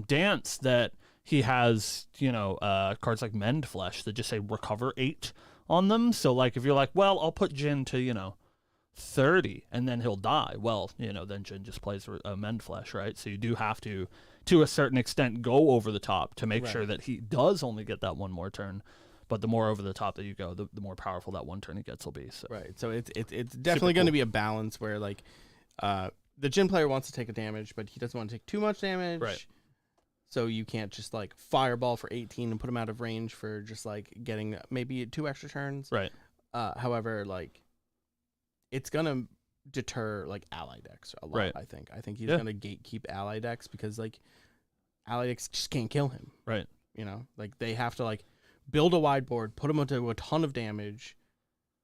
dance that he has, cards like Mend Flesh that just say recover 8 on them. So, like, if you're like, well, I'll put Jhin to, 30 and then he'll die. Well, then Jhin just plays Mend Flesh, right? So you do have to a certain extent, go over the top to make sure that he does only get that one more turn. But the more over the top that you go, the more powerful that one turn he gets will be. So. Right. So it's definitely going to be a balance where, like, the Jhin player wants to take a damage, but he doesn't want to take too much damage. Right. So you can't just like fireball for 18 and put him out of range for just like getting maybe 2 extra turns. Right. However, like it's gonna deter like ally decks a lot. Right. I think he's gonna gatekeep ally decks because like ally decks just can't kill him. Right. Like they have to like build a wide board, put him into a ton of damage,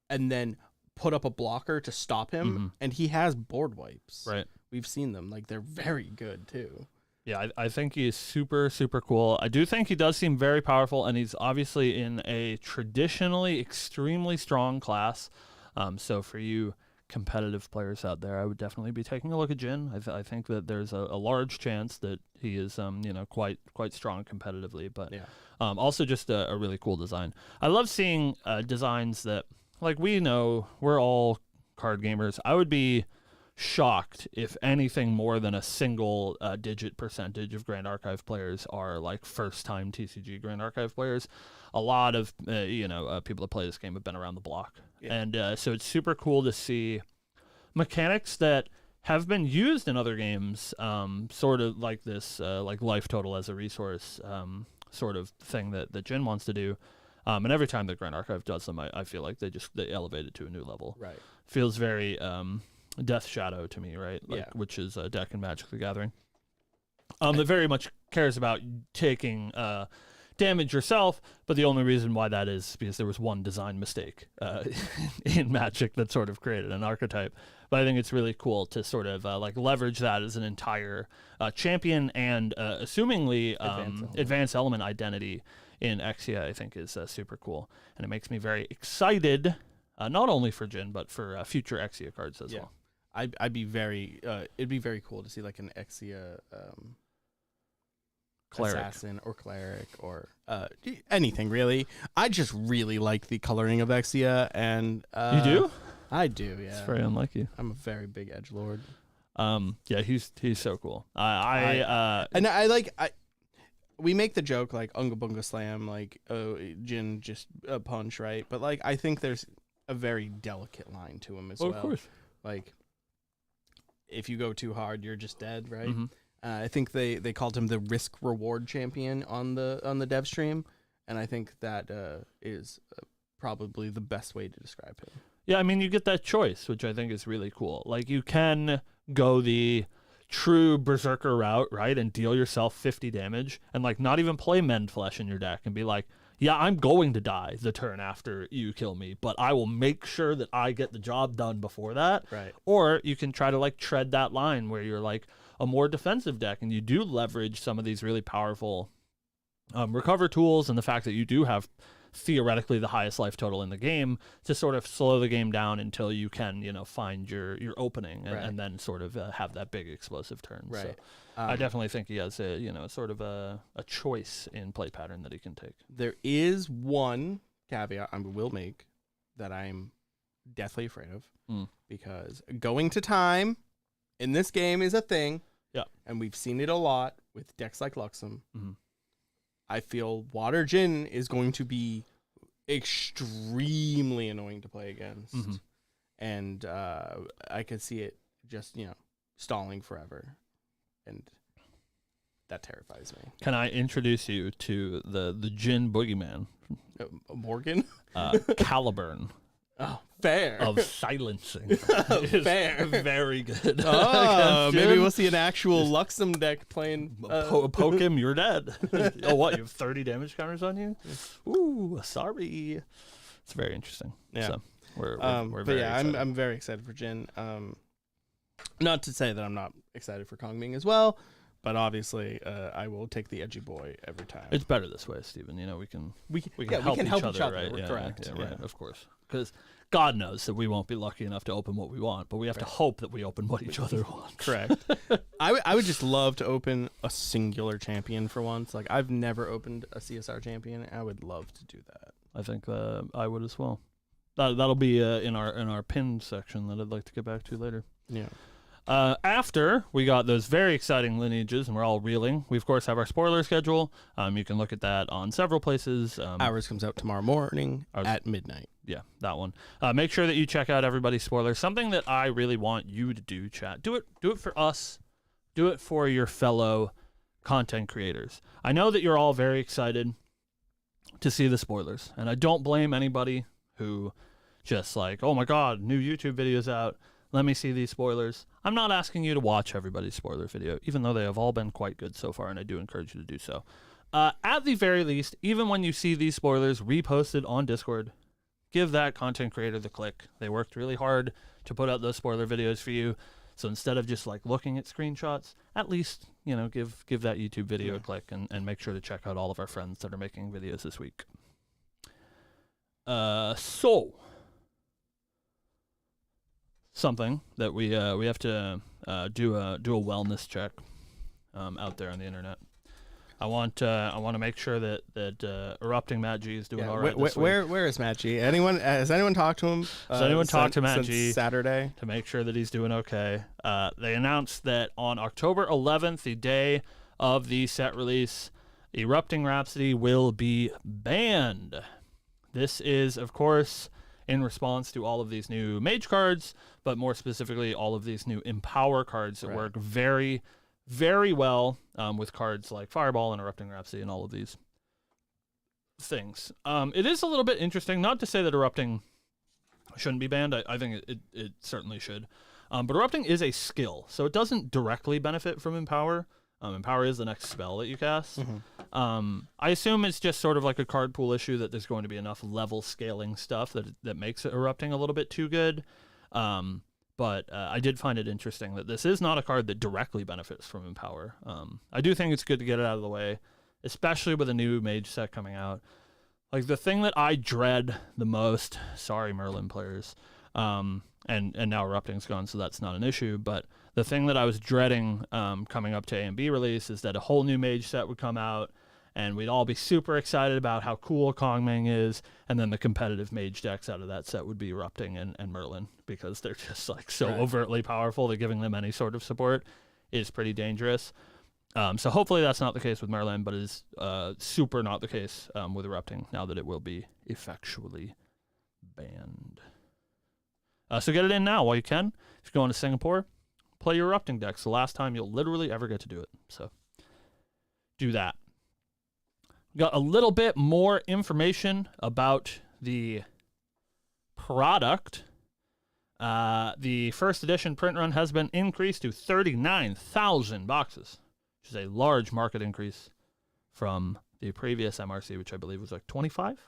and then put up a blocker to stop him. And he has board wipes. Right. We've seen them. Like they're very good too. Yeah, I think he is super, super cool. I do think he does seem very powerful, and he's obviously in a traditionally extremely strong class. So for you competitive players out there, I would definitely be taking a look at Jhin. I think that there's a large chance that he is, quite strong competitively. But also just a really cool design. I love seeing designs that, like, we know we're all card gamers. I would be shocked if anything more than a single digit percentage of Grand Archive players are like first time TCG Grand Archive players. A lot of people that play this game have been around the block, and so it's super cool to see mechanics that have been used in other games, sort of like this like life total as a resource sort of thing that Jhin wants to do. And every time that Grand Archive does them, I feel like they elevate it to a new level. Right. Feels very Death Shadow to me, right? Which is a deck in Magic the Gathering. That very much cares about taking damage yourself, but the only reason why that is because there was one design mistake in Magic that sort of created an archetype. But I think it's really cool to sort of like leverage that as an entire champion and assumingly advanced element identity in Exia. I think is super cool, and it makes me very excited. Not only for Jhin, but for future Exia cards as well. I'd be very it'd be very cool to see like an Exia cleric. Assassin or cleric or anything really. I just really like the coloring of Exia, and you do? I do, yeah. It's very unlike you. I'm a very big edgelord. Yeah, he's so cool. We make the joke like Unga Bunga Slam, like Jhin just a punch, right? But like I think there's a very delicate line to him as well. Of course. Like if you go too hard, you're just dead, right? I think they called him the risk reward champion on the dev stream, and I think that is probably the best way to describe him. Yeah, I mean, you get that choice, which I think is really cool. Like, you can go the true berserker route, right, and deal yourself 50 damage, and like not even play Mend Flesh in your deck and be like, yeah, I'm going to die the turn after you kill me, but I will make sure that I get the job done before that. Right. Or you can try to like tread that line where you're like a more defensive deck and you do leverage some of these really powerful recover tools and the fact that you do have theoretically the highest life total in the game to sort of slow the game down until you can, find your opening and then sort of have that big explosive turn. Right. So I definitely think he has sort of a choice in play pattern that he can take. There is one caveat I will make that I'm deathly afraid of because going to time in this game is a thing. Yeah. And we've seen it a lot with decks like Luxem. I feel Water Jhin is going to be extremely annoying to play against. And I could see it just, stalling forever. And that terrifies me. Can I introduce you to the Jin boogeyman? Morgan? Caliburn. Oh, fair. Of silencing. Fair. Very good. Oh, maybe we'll see an actual Luxem deck playing. Poke him, you're dead. Oh, what? You have 30 damage counters on you? Ooh, sorry. It's very interesting. Yeah. So we're but very yeah, excited. I'm very excited for Jin. Not to say that I'm not excited for Kong Ming as well, but obviously I will take the edgy boy every time. It's better this way, Steven. We can help each other, right? We're correct. Yeah, right. Of course. Because God knows that we won't be lucky enough to open what we want, but we have to hope that we open what each other wants. Correct. I would just love to open a singular champion for once. Like, I've never opened a CSR champion. I would love to do that. I think I would as well. That'll be in our pinned section that I'd like to get back to later. Yeah. After we got those very exciting lineages and we're all reeling, we of course have our spoiler schedule. You can look at that on several places. Ours comes out tomorrow morning at midnight. Yeah, that one. Make sure that you check out everybody's spoilers. Something that I really want you to do, chat. Do it for us. Do it for your fellow content creators. I know that you're all very excited to see the spoilers, and I don't blame anybody who just like, oh my God, new YouTube video's out. Let me see these spoilers. I'm not asking you to watch everybody's spoiler video, even though they have all been quite good so far, and I do encourage you to do so. At the very least, even when you see these spoilers reposted on Discord, give that content creator the click. They worked really hard to put out those spoiler videos for you. So instead of just like looking at screenshots, at least, give that YouTube video a click and make sure to check out all of our friends that are making videos this week. So something that we have to do a wellness check out there on the internet. I want to make sure that erupting Matt G is doing all right. This week. Where is Matt G? Has anyone talked to him? Has anyone talked to Matt G Saturday to make sure that he's doing okay? They announced that on October 11th, the day of the set release, Erupting Rhapsody will be banned. This is, of course, in response to all of these new mage cards, but more specifically, all of these new empower cards that work very, very well with cards like Fireball and Erupting Rhapsody and all of these things. It is a little bit interesting, not to say that Erupting shouldn't be banned. I think it certainly should. But Erupting is a skill, so it doesn't directly benefit from Empower. Empower is the next spell that you cast. I assume it's just sort of like a card pool issue that there's going to be enough level scaling stuff that makes it Erupting a little bit too good. But I did find it interesting that this is not a card that directly benefits from Empower. I do think it's good to get it out of the way, especially with a new mage set coming out. Like, the thing that I dread the most, sorry Merlin players, and now Erupting's gone, so that's not an issue, but the thing that I was dreading coming up to A and B release is that a whole new mage set would come out, and we'd all be super excited about how cool Kong Ming is, and then the competitive mage decks out of that set would be Erupting and Merlin, because they're just like so overtly powerful that giving them any sort of support is pretty dangerous. So hopefully that's not the case with Merlin, but it is super not the case with Erupting now that it will be effectually banned. So get it in now while you can. If you're going to Singapore, play your Erupting decks. The last time you'll literally ever get to do it. So do that. Got a little bit more information about the product. The first edition print run has been increased to 39,000 boxes, which is a large market increase from the previous MRC, which I believe was like 25.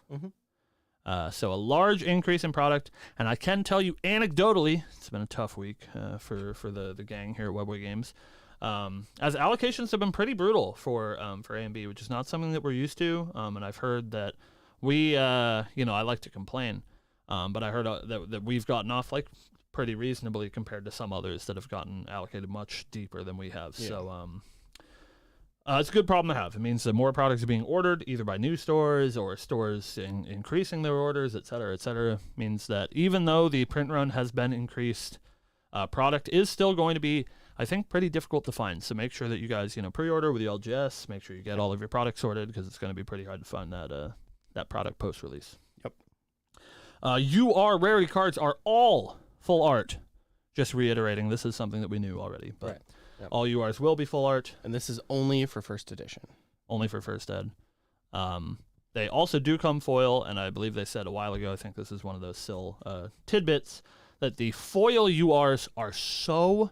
So a large increase in product, and I can tell you anecdotally, it's been a tough week for the gang here at Webway Games, as allocations have been pretty brutal for A and B, which is not something that we're used to, and I've heard that we, I like to complain, but I heard that we've gotten off like pretty reasonably compared to some others that have gotten allocated much deeper than we have. Yeah. So it's a good problem to have. It means that more products are being ordered either by new stores or stores increasing their orders, et cetera, et cetera. It means that even though the print run has been increased, product is still going to be, I think, pretty difficult to find. So make sure that you guys, pre-order with the LGS. Make sure you get all of your products sorted because it's going to be pretty hard to find that product post-release. Yep. UR rarity cards are all full art. Just reiterating, this is something that we knew already. But Right. Yep. all URs will be full art. And this is only for first edition. Only for first ed. They also do come foil, and I believe they said a while ago, I think this is one of those still tidbits, that the foil URs are so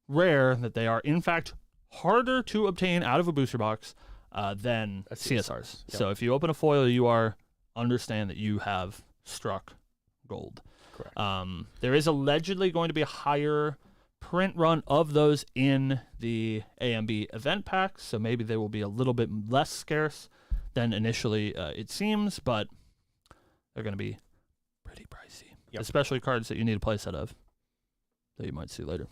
rare that they are, in fact, harder to obtain out of a booster box than CSRs. Yep. So if you open a foil UR, understand that you have struck gold. Correct. There is allegedly going to be a higher print run of those in the AMB event packs, so maybe they will be a little bit less scarce than initially it seems, but they're going to be pretty pricey, especially cards that you need a playset of that you might see later.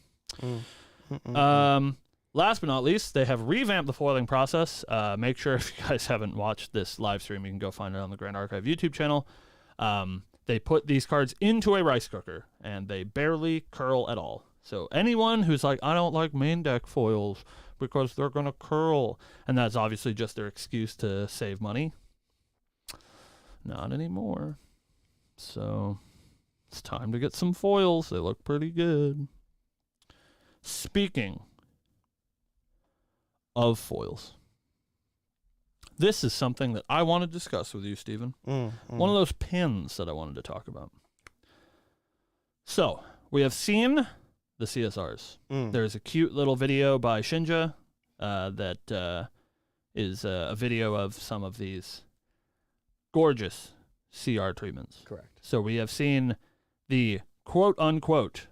Last but not least, they have revamped the foiling process. Make sure if you guys haven't watched this live stream, you can go find it on the Grand Archive YouTube channel. They put these cards into a rice cooker, and they barely curl at all. So anyone who's like, I don't like main deck foils because they're going to curl, and that's obviously just their excuse to save money. Not anymore. So it's time to get some foils. They look pretty good. Speaking of foils, this is something that I want to discuss with you, Stephen. One of those pins that I wanted to talk about. So we have seen the CSRs. There's a cute little video by Shinja that is a video of some of these gorgeous CR treatments. Correct. So we have seen the quote-unquote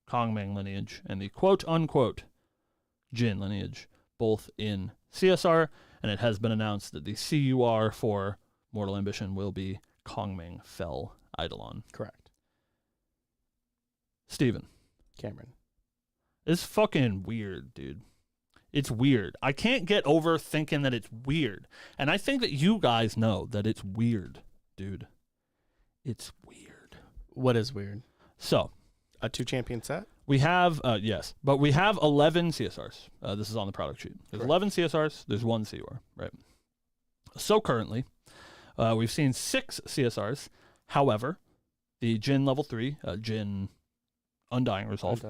Kongming lineage and the quote-unquote Jin lineage, both in CSR, and it has been announced that the CUR for Mortal Ambition will be Kongming Fel Eidolon. Correct. Steven. Cameron. It's fucking weird, dude. It's weird. I can't get over thinking that it's weird. And I think that you guys know that it's weird, dude. It's weird. What is weird? So, a 2-champion set? we have, yes, but we have 11 CSRs. This is on the product sheet. There's 11 CSRs. There's 1 CUR, right? So currently, we've seen 6 CSRs. However, the Jin level 3, Jin Undying Resolve,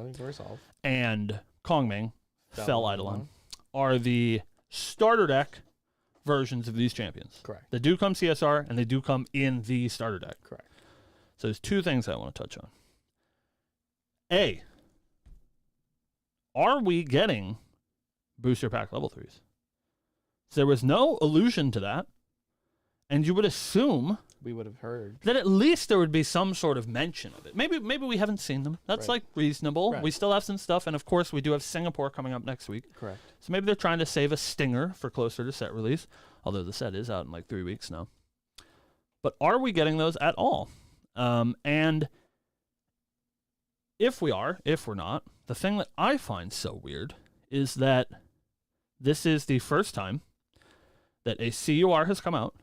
and Kongming Fel Eidolon are the starter deck versions of these champions. Correct. They do come CSR, and they do come in the starter deck. Correct. So there's 2 things I want to touch on. A, are we getting booster pack level 3s? So there was no allusion to that, and you would assume we would have heard that at least there would be some sort of mention of it. Maybe we haven't seen them. That's like reasonable. Right. We still have some stuff, and of course we do have Singapore coming up next week. Correct. So maybe they're trying to save a stinger for closer to set release, although the set is out in like 3 weeks now. But are we getting those at all? And if we are, if we're not, the thing that I find so weird is that this is the first time that a CUR has come out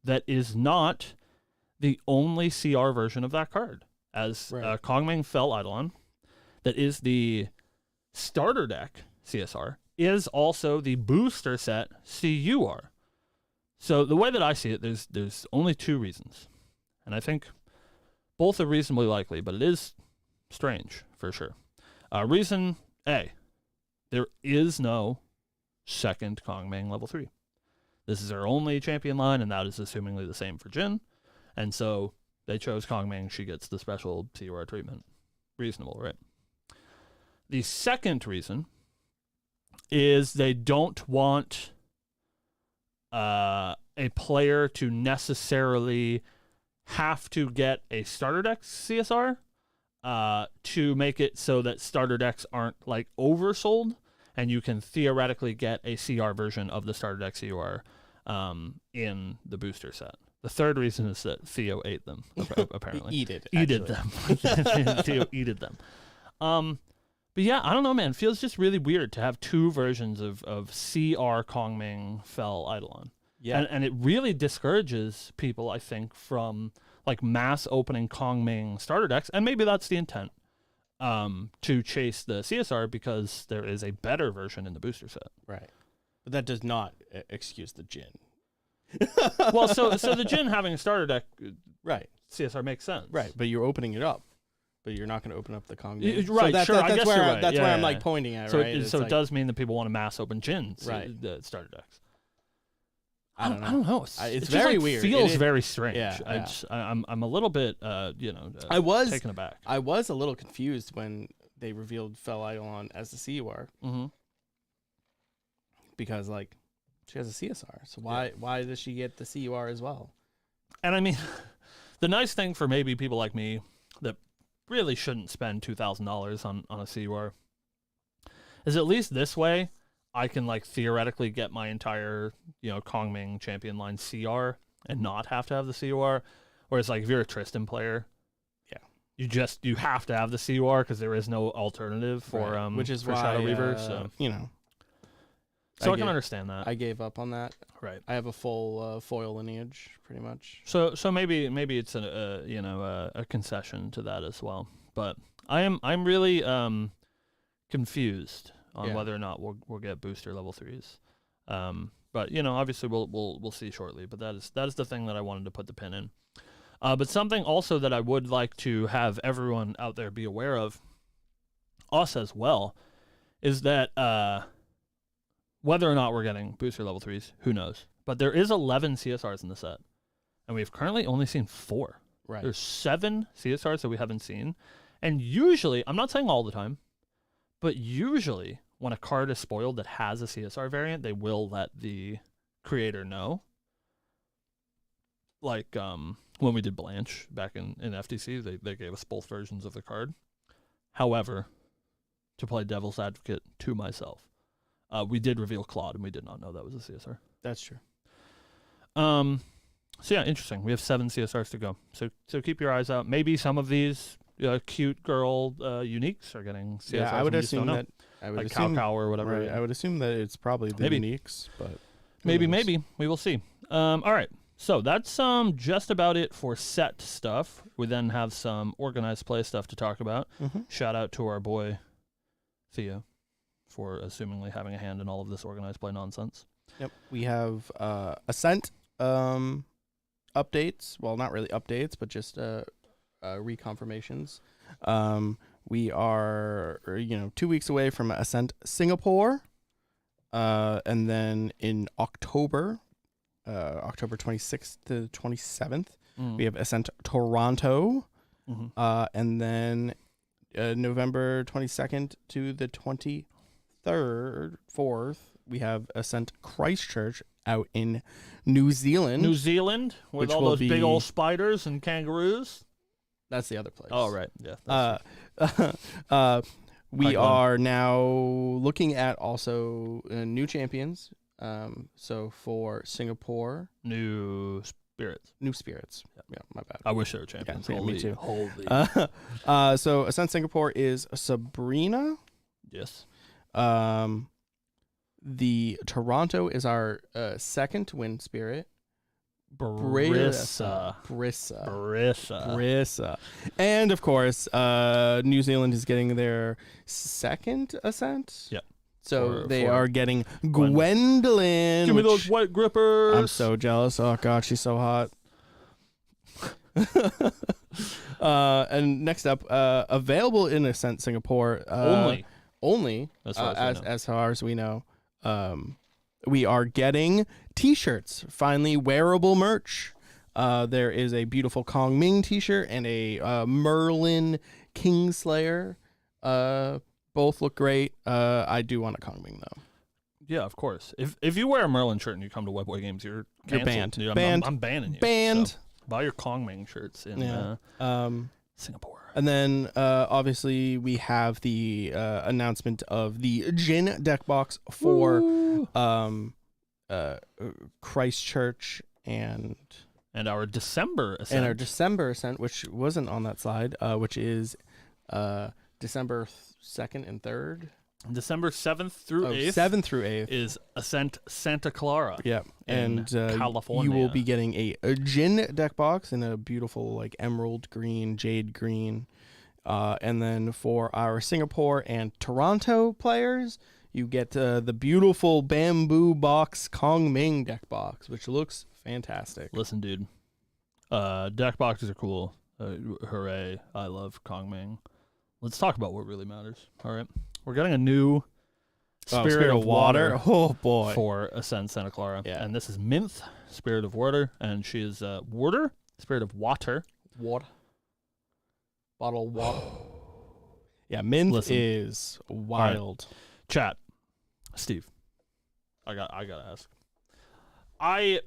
that is not the only CR version of that card. As Kongming Fel Eidolon, that is the starter deck CSR, is also the booster set CUR. So the way that I see it, there's only 2 reasons. And I think both are reasonably likely, but it is strange, for sure. Reason A, there is no second Kongming level 3. This is our only champion line, and that is assumingly the same for Jin. And so they chose Kongming. She gets the special CUR treatment. Reasonable, right? The second reason is they don't want a player to necessarily have to get a starter deck CSR to make it so that starter decks aren't like oversold, and you can theoretically get a CR version of the starter deck CUR in the booster set. The third reason is that Theo ate them, apparently. Eated them. Theo eated them. But yeah, I don't know, man. It feels just really weird to have 2 versions of CR Kongming Fel Eidolon. Yeah. And it really discourages people, I think, from like mass opening Kongming starter decks, and maybe that's the intent, to chase the CSR because there is a better version in the booster set. Right. But that does not excuse the Jin. Well, so the Jin having a starter deck, right, CSR makes sense. Right, but you're opening it up. But you're not going to open up the Kong Ming. Right, so sure. I guess you're right. That's where I'm yeah. like pointing at, so right? It does mean that people want to mass open Jins, right? Starter decks. I don't know. It's just, very like, weird. Feels very strange. Yeah, I'm a little bit, I was taken aback. I was a little confused when they revealed Fel Eidolon as the CUR. Mm-hmm. Because like she has a CSR, so why does she get the CUR as well? And I mean, the nice thing for maybe people like me that really shouldn't spend $2,000 on a CUR is at least this way I can like theoretically get my entire Kong Ming champion line CR and not have to have the CUR. Whereas like if you're a Tristan player, you have to have the CUR because there is no alternative for which is for why, Shadow Reaver. So I can understand that. I gave up on that. Right. I have a full foil lineage, pretty much. So maybe it's a concession to that as well. But I'm really confused on whether or not we'll get booster level 3s. But obviously we'll see shortly. But that is the thing that I wanted to put the pin in. But something also that I would like to have everyone out there be aware of, us as well, is that whether or not we're getting booster level 3s, who knows? But there is 11 CSRs in the set, and we've currently only seen 4. Right. There's 7 CSRs that we haven't seen, and usually, I'm not saying all the time, but usually when a card is spoiled that has a CSR variant, they will let the creator know. Like when we did Blanche back in FTC, they gave us both versions of the card. However, to play devil's advocate to myself, we did reveal Claude, and we did not know that was a CSR. That's true. So yeah, interesting. We have 7 CSRs to go. So keep your eyes out. Maybe some of these cute girl uniques are getting CSRs. Yeah, I would assume that. I would like assume Cow or whatever. Right, I would assume that it's probably the uniques, but maybe we will see. All right. So that's just about it for set stuff. We then have some organized play stuff to talk about. Mm-hmm. Shout out to our boy Theo for assumingly having a hand in all of this organized play nonsense. Yep. We have Ascent updates. Well, not really updates, but just reconfirmations. We are 2 weeks away from Ascent Singapore. And then in October 26th to 27th, we have Ascent Toronto. Mm-hmm. And then November 22nd to the 4th, we have Ascent Christchurch out in New Zealand. With all those big old spiders and kangaroos. That's the other place. Oh, right. Yeah. We are now looking at also new champions. So for Singapore, New Spirits. Yeah, my bad. I wish they were champions. Yeah, me too. Holy. So Ascent Singapore is Sabrina. Yes. The Toronto is our second to win spirit. Brissa. And of course, New Zealand is getting their second Ascent. Yep. So they are getting Gwendolyn. Give me those white grippers. I'm so jealous. Oh God, she's so hot. And next up, available in Ascent Singapore. Only as far as we know. We are getting T-shirts, finally wearable merch. There is a beautiful Kong Ming T-shirt and a Merlin Kingslayer. Both look great. I do want a Kong Ming though. Yeah, of course. If you wear a Merlin shirt and you come to Webway Games, you're banned. Dude, I'm banning you. Banned. So buy your Kong Ming shirts in Singapore. And then obviously we have the announcement of the Jin deck box for Christchurch and our December Ascent. Which wasn't on that slide, which is December 2nd and 3rd. December 7th through 8th. 7th through 8th is Ascent Santa Clara. Yeah, and California. You will be getting a Jin deck box in a beautiful like emerald green, jade green. And then for our Singapore and Toronto players, you get the beautiful bamboo box Kong Ming deck box, which looks fantastic. Listen, dude, Deck boxes are cool. Hooray! I love Kongming. Let's talk about what really matters. All right, we're getting a new Spirit of Water. Oh boy! For Ascend Santa Clara, Yeah. And this is Minth, Spirit of Water, and she is Water, Spirit of Water. Water. Bottle water. Yeah, Minth is wild. Right. Chat, Steve. I gotta ask. I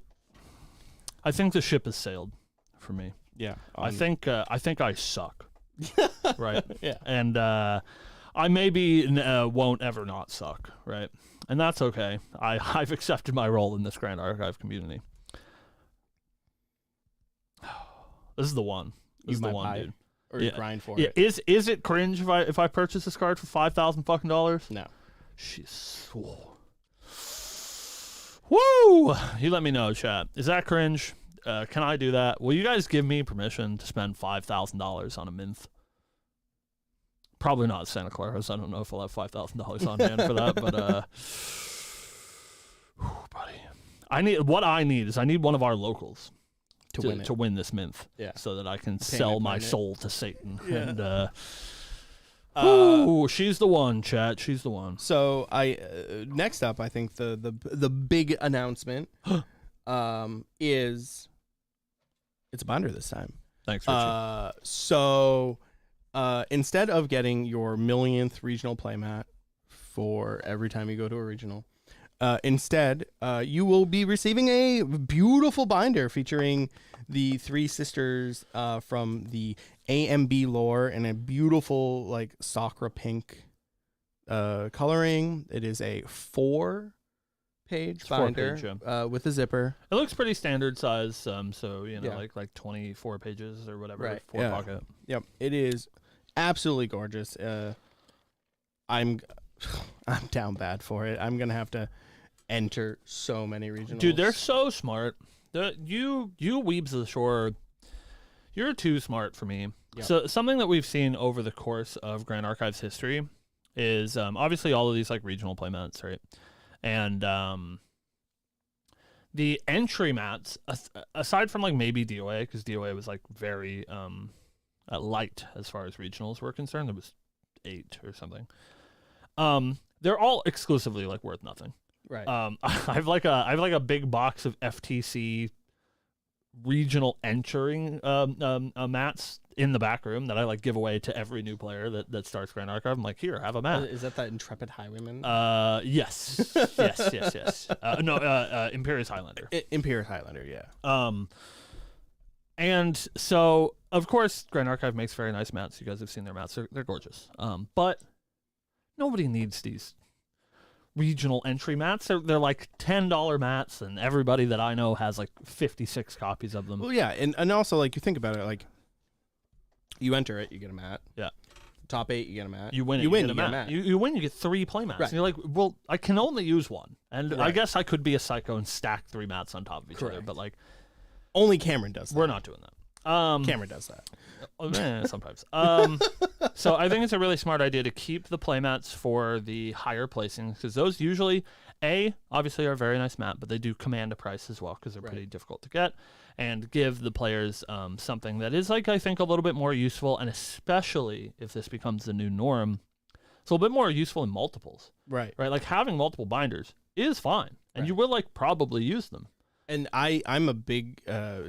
think the ship has sailed for me. Yeah, I think I suck. Right. Yeah, and I maybe won't ever not suck. Right, and that's okay. I've accepted my role in this Grand Archive community. This is the one. This is the one, dude. Or grind for it. it. Is it cringe if I purchase this card for $5,000 fucking dollars? No. She's woo. You let me know, chat. Is that cringe? Can I do that? Will you guys give me permission to spend $5,000 on a Minth? Probably not Santa Clara's. I don't know if I'll have $5,000 on hand for that, but buddy, I need one of our locals to win this Minth, so that I can sell my soul to Satan. Yeah. And she's the one, chat. She's the one. So next up, I think the big announcement is it's a binder this time. Thanks, Richie. So instead of getting your millionth regional playmat for every time you go to a regional, instead you will be receiving a beautiful binder featuring the three sisters from the AMB lore in a beautiful like Sakura pink coloring. It is a 4-page binder with a zipper. It looks pretty standard size, so like 24 pages or whatever. Right. 4 pocket. Yep. It is absolutely gorgeous. I'm down bad for it. I'm gonna have to enter so many regionals. Dude, they're so smart. You weebs of the shore, you're too smart for me. Yep. So something that we've seen over the course of Grand Archive's history is obviously all of these like regional playmats, right? And the entry mats, aside from like maybe DOA, because DOA was like very light as far as regionals were concerned. There was 8 or something. They're all exclusively like worth nothing. Right. I have like a big box of FTC regional entering mats in the back room that I like give away to every new player that starts Grand Archive. I'm like, here, have a mat. Is that Intrepid Highwayman? Yes. yes. No, Imperious Highlander. Imperious Highlander, yeah. And so of course Grand Archive makes very nice mats. You guys have seen their mats. They're gorgeous. But nobody needs these regional entry mats. They're like $10 mats, and everybody that I know has like 56 copies of them. Well, yeah, and also like you think about it, like you enter it, you get a mat. Yeah. Top 8, you get a mat. You win, you get a mat. You win, you get 3 play mats. Right. And you're like, well, I can only use one, and I guess I could be a psycho and stack 3 mats on top of each other, but like only Cameron does that. We're not doing that. Cameron does that. Sometimes. So I think it's a really smart idea to keep the playmats for the higher placings, because those usually, obviously are a very nice mat, but they do command a price as well because they're pretty difficult to get, and give the players something that is, like, I think a little bit more useful, and especially if this becomes the new norm, it's a little bit more useful in multiples. Right. Like having multiple binders is fine, and you will like probably use them. And I'm a big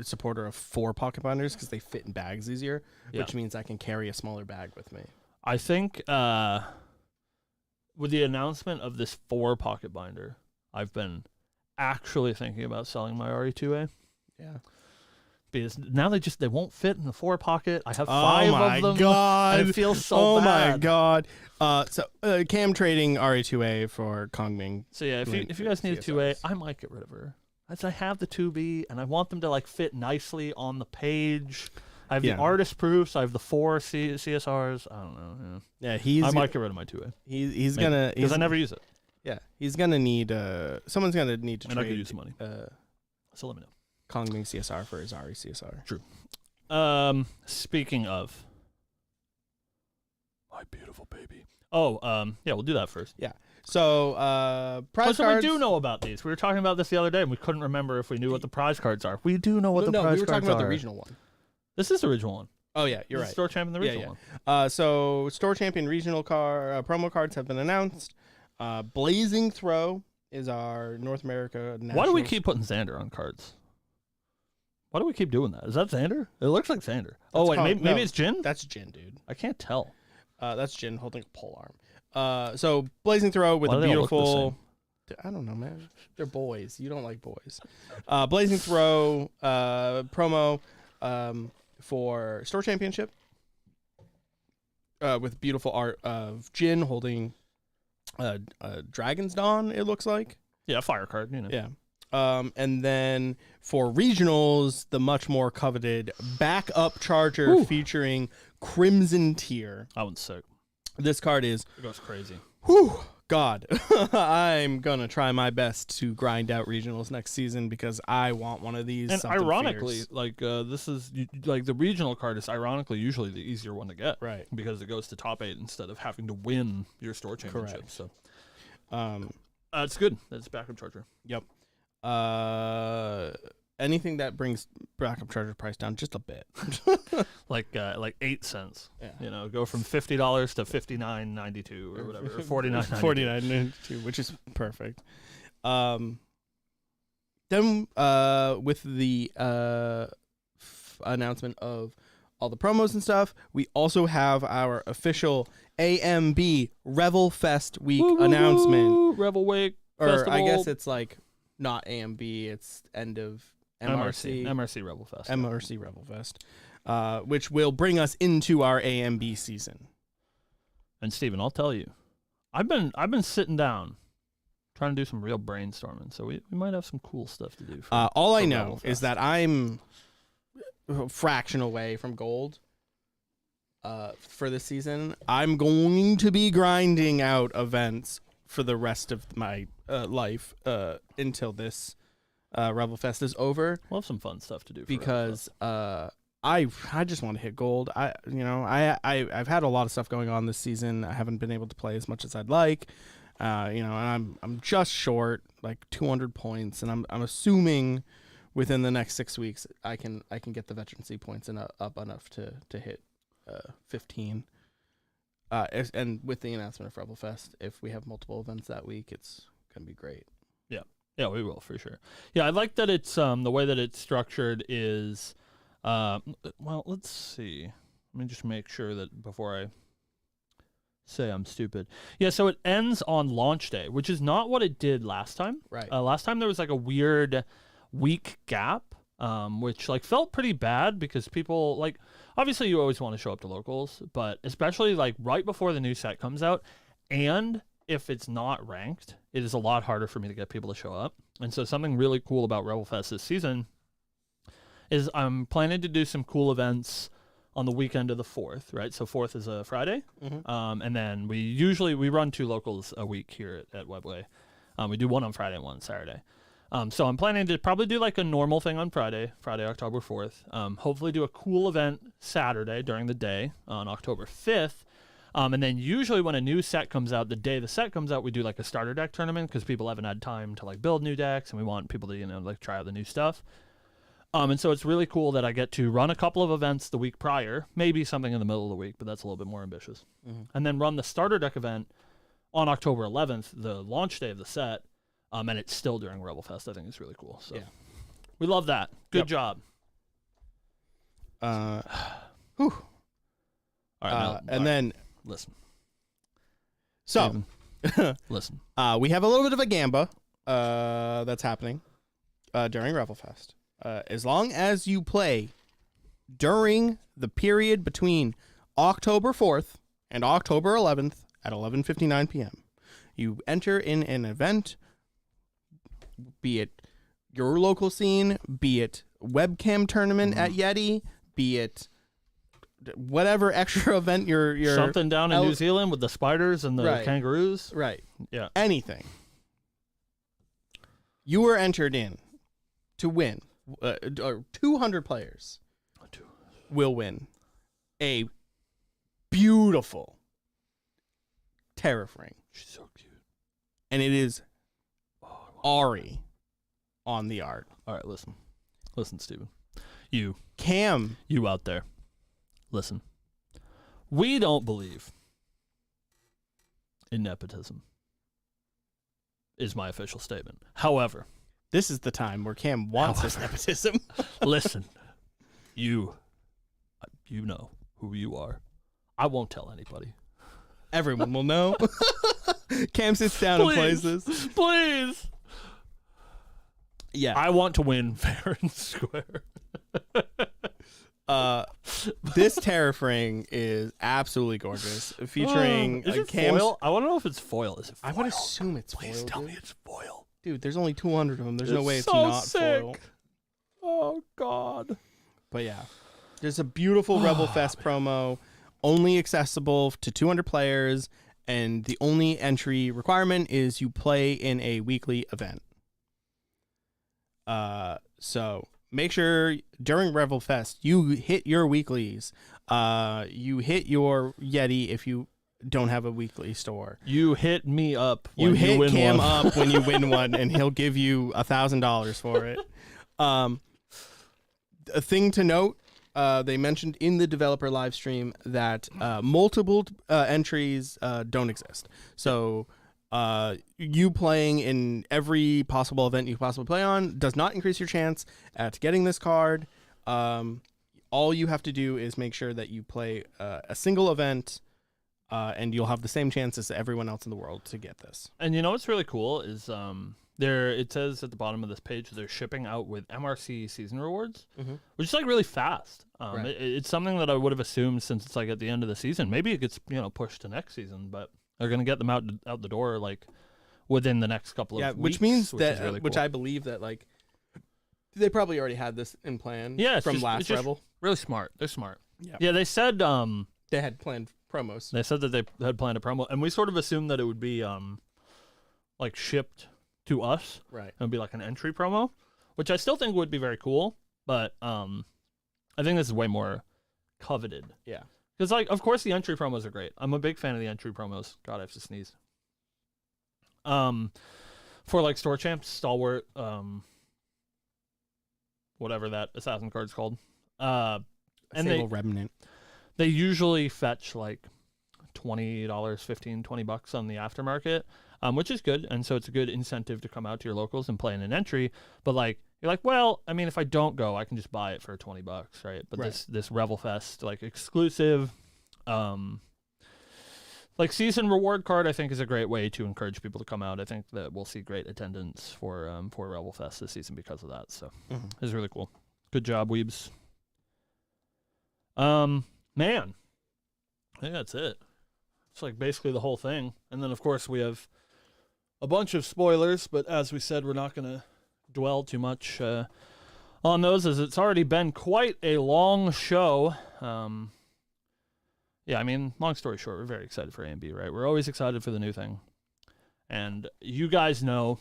supporter of 4 pocket binders because they fit in bags easier, which means I can carry a smaller bag with me. I think with the announcement of this 4 pocket binder, I've been actually thinking about selling my RE2A. Yeah. Because now they won't fit in the 4 pocket. I have 5 of them. Oh my god! I feel so bad. Oh my god! So Cam trading RE2A for Kongming. So yeah, if you guys need a 2A, I might get rid of her. I have the 2B, and I want them to like fit nicely on the page. I have the artist proofs. I have the 4 CSRs. I don't know. Yeah, I might get rid of my 2A. He's gonna, because I never use it. Yeah, he's gonna need someone's gonna need to and trade. I could use some money. So let me know. Kongming CSR for his RE CSR. True. Speaking of my beautiful baby. Oh, yeah, we'll do that first. Yeah. So, prize So cards. we do know about these. We were talking about this the other day, and we couldn't remember if we knew what the prize cards are. We do know what the prize cards are. No, we were talking about the regional one. This is the original one. Oh yeah, you're This right. is Store Champion, the regional one. So store champion regional promo cards have been announced. Blazing Throw is our North America. Why do we keep putting Xander on cards? Why do we keep doing that? Is that Xander? It looks like Xander. Oh wait, maybe it's Jin. That's Jin, dude. I can't tell. That's Jin holding a pole arm. So Blazing Throw with Why a do they all look the beautiful. I don't know, man. They're boys. You don't like boys. Blazing Throw promo for Store Championship with beautiful art of Jin holding Dragon's Dawn, it looks like. Yeah, fire card, you know. Yeah. And then for regionals, the much more coveted backup charger featuring Crimson Tier. That one's sick. This card is... It goes crazy. Whew, God. I'm going to try my best to grind out regionals next season because I want one of these. And ironically, like this is like the regional card is ironically usually the easier one to get. Right. Because it goes to top 8 instead of having to win your store championship. Correct. So it's good. That's backup charger. Yep. Anything that brings backup charger price down just a bit. like 8 cents. Yeah. You know, go from $50 to $59.92 or whatever, or $49.92. $49.92, which is perfect. Then with the announcement of all the promos and stuff, we also have our official AMB Revel Fest week announcement. Revel Week Or Festival. I guess it's like not AMB, it's end of MRC Revel Fest. MRC Revel Fest, which will bring us into our AMB season. And Steven, I'll tell you, I've been sitting down trying to do some real brainstorming, so we might have some cool stuff to do. All I know is that I'm a fraction away from gold for this season. I'm going to be grinding out events for the rest of my life until this Revel Fest is over. We'll have some fun stuff to do. Because I just want to hit gold. I've had a lot of stuff going on this season. I haven't been able to play as much as I'd like. And I'm just short like 200 points, and I'm assuming within the next 6 weeks I can get the veterancy points up enough to hit 15. And with the announcement of Revel Fest, if we have multiple events that week, it's gonna be great. Yeah, we will for sure. Yeah, I like that it's the way that it's structured is well, let's see. Let me just make sure that before I say I'm stupid. Yeah, so it ends on launch day, which is not what it did last time. Right. Last time there was like a weird week gap, which like felt pretty bad because people like obviously you always want to show up to locals, but especially like right before the new set comes out, and if it's not ranked, it is a lot harder for me to get people to show up. And so something really cool about Revel Fest this season is I'm planning to do some cool events on the weekend of the 4th, right? So 4th is a Friday. Mm-hmm. And then we run 2 locals a week here at Webway. We do one on Friday and one on Saturday. So I'm planning to probably do like a normal thing on Friday, October 4th. Hopefully do a cool event Saturday during the day on October 5th. And then usually when a new set comes out, the day the set comes out, we do like a starter deck tournament because people haven't had time to like build new decks and we want people to, like try out the new stuff. And so it's really cool that I get to run a couple of events the week prior, maybe something in the middle of the week, but that's a little bit more ambitious. Mm-hmm. And then run the starter deck event on October 11th, the launch day of the set. And it's still during Revel Fest. I think it's really cool. So we love that. Good job. Whew. All right, then listen. So listen. We have a little bit of a gamba that's happening during Revel Fest. As long as you play during the period between October 4th and October 11th at 11:59 p.m., you enter in an event, be it your local scene, be it webcam tournament at Yeti, be it whatever extra event you're something down in New Zealand with the spiders and the kangaroos. Right. Yeah. Anything. You were entered in to win. 200 players will win a beautiful Terrafring. She's so cute. and it is Ari on the art. All right, listen, Steven. You out there, listen. We don't believe in nepotism, is my official statement. However, this is the time where Cam wants his nepotism. Listen, you know who you are. I won't tell anybody. Everyone will know. Cam sits down and plays this. Please. Yeah. I want to win fair and square. This Terrafring is absolutely gorgeous, featuring is it Cam's foil? I want to know if it's foil. Is it foil? I would assume it's Please foil. tell Dude. me it's foil. Dude, there's only 200 of them. There's no way it's so not sick. foil. Oh God. But yeah, there's a beautiful Rebel Fest promo, only accessible to 200 players, and the only entry requirement is you play in a weekly event. So make sure during Rebel Fest you hit your weeklies. You hit your Yeti if you don't have a weekly store. You hit me up. You When hit win Cam one. up when you win one, and he'll give you $1,000 for it. A thing to note, they mentioned in the developer live stream that multiple entries don't exist. So you playing in every possible event you possibly play on does not increase your chance at getting this card. All you have to do is make sure that you play a single event, and you'll have the same chance as everyone else in the world to get this. And you know what's really cool is it says at the bottom of this page they're shipping out with MRC season rewards, which is like really fast. Right. It's something that I would have assumed since it's like at the end of the season. Maybe it gets pushed to next season, but they're gonna get them out the door like within the next couple of weeks. Which means that really which cool. I believe that like they probably already had this in plan. Yeah, from it's last just Rebel. Really smart. They're smart. Yeah. Yeah, they said They had planned promos. They said that they had planned a promo, and we sort of assumed that it would be like shipped to us. Right. It would be like an entry promo, which I still think would be very cool, but I think this is way more coveted. Yeah. Because, like, of course the entry promos are great. I'm a big fan of the entry promos. God, I have to sneeze. For, like, Store Champs, Stalwart, whatever that assassin card's called. And Single remnant. they usually fetch, like, $20, $15, $20 on the aftermarket, which is good. And so it's a good incentive to come out to your locals and play in an entry. But, like, you're like, well, I mean, if I don't go, I can just buy it for $20, right? But Right. this Revel Fest, like, exclusive, like, season reward card, I think is a great way to encourage people to come out. I think that we'll see great attendance for Revel Fest this season because of that. So it's really cool. Good job, Weebs. Man, I think that's it. It's like basically the whole thing. And then, of course, we have a bunch of spoilers, but as we said, we're not going to dwell too much on those, as it's already been quite a long show. Yeah, I mean, long story short, we're very excited for A&B, right? We're always excited for the new thing. And you guys know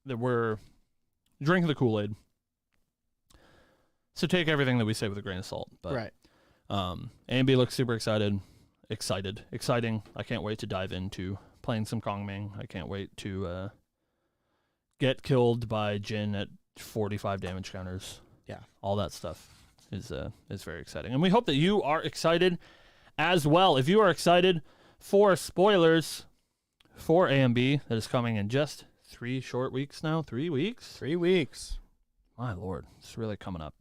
that we're drinking the Kool-Aid. So take everything that we say with a grain of salt. But, Right. A&B looks super exciting. I can't wait to dive into playing some Kongming. I can't wait to get killed by Jin at 45 damage counters. Yeah. All that stuff is very exciting. And we hope that you are excited as well. If you are excited for spoilers for A&B that is coming in just 3 short weeks now. 3 weeks? 3 weeks. My Lord, it's really coming up.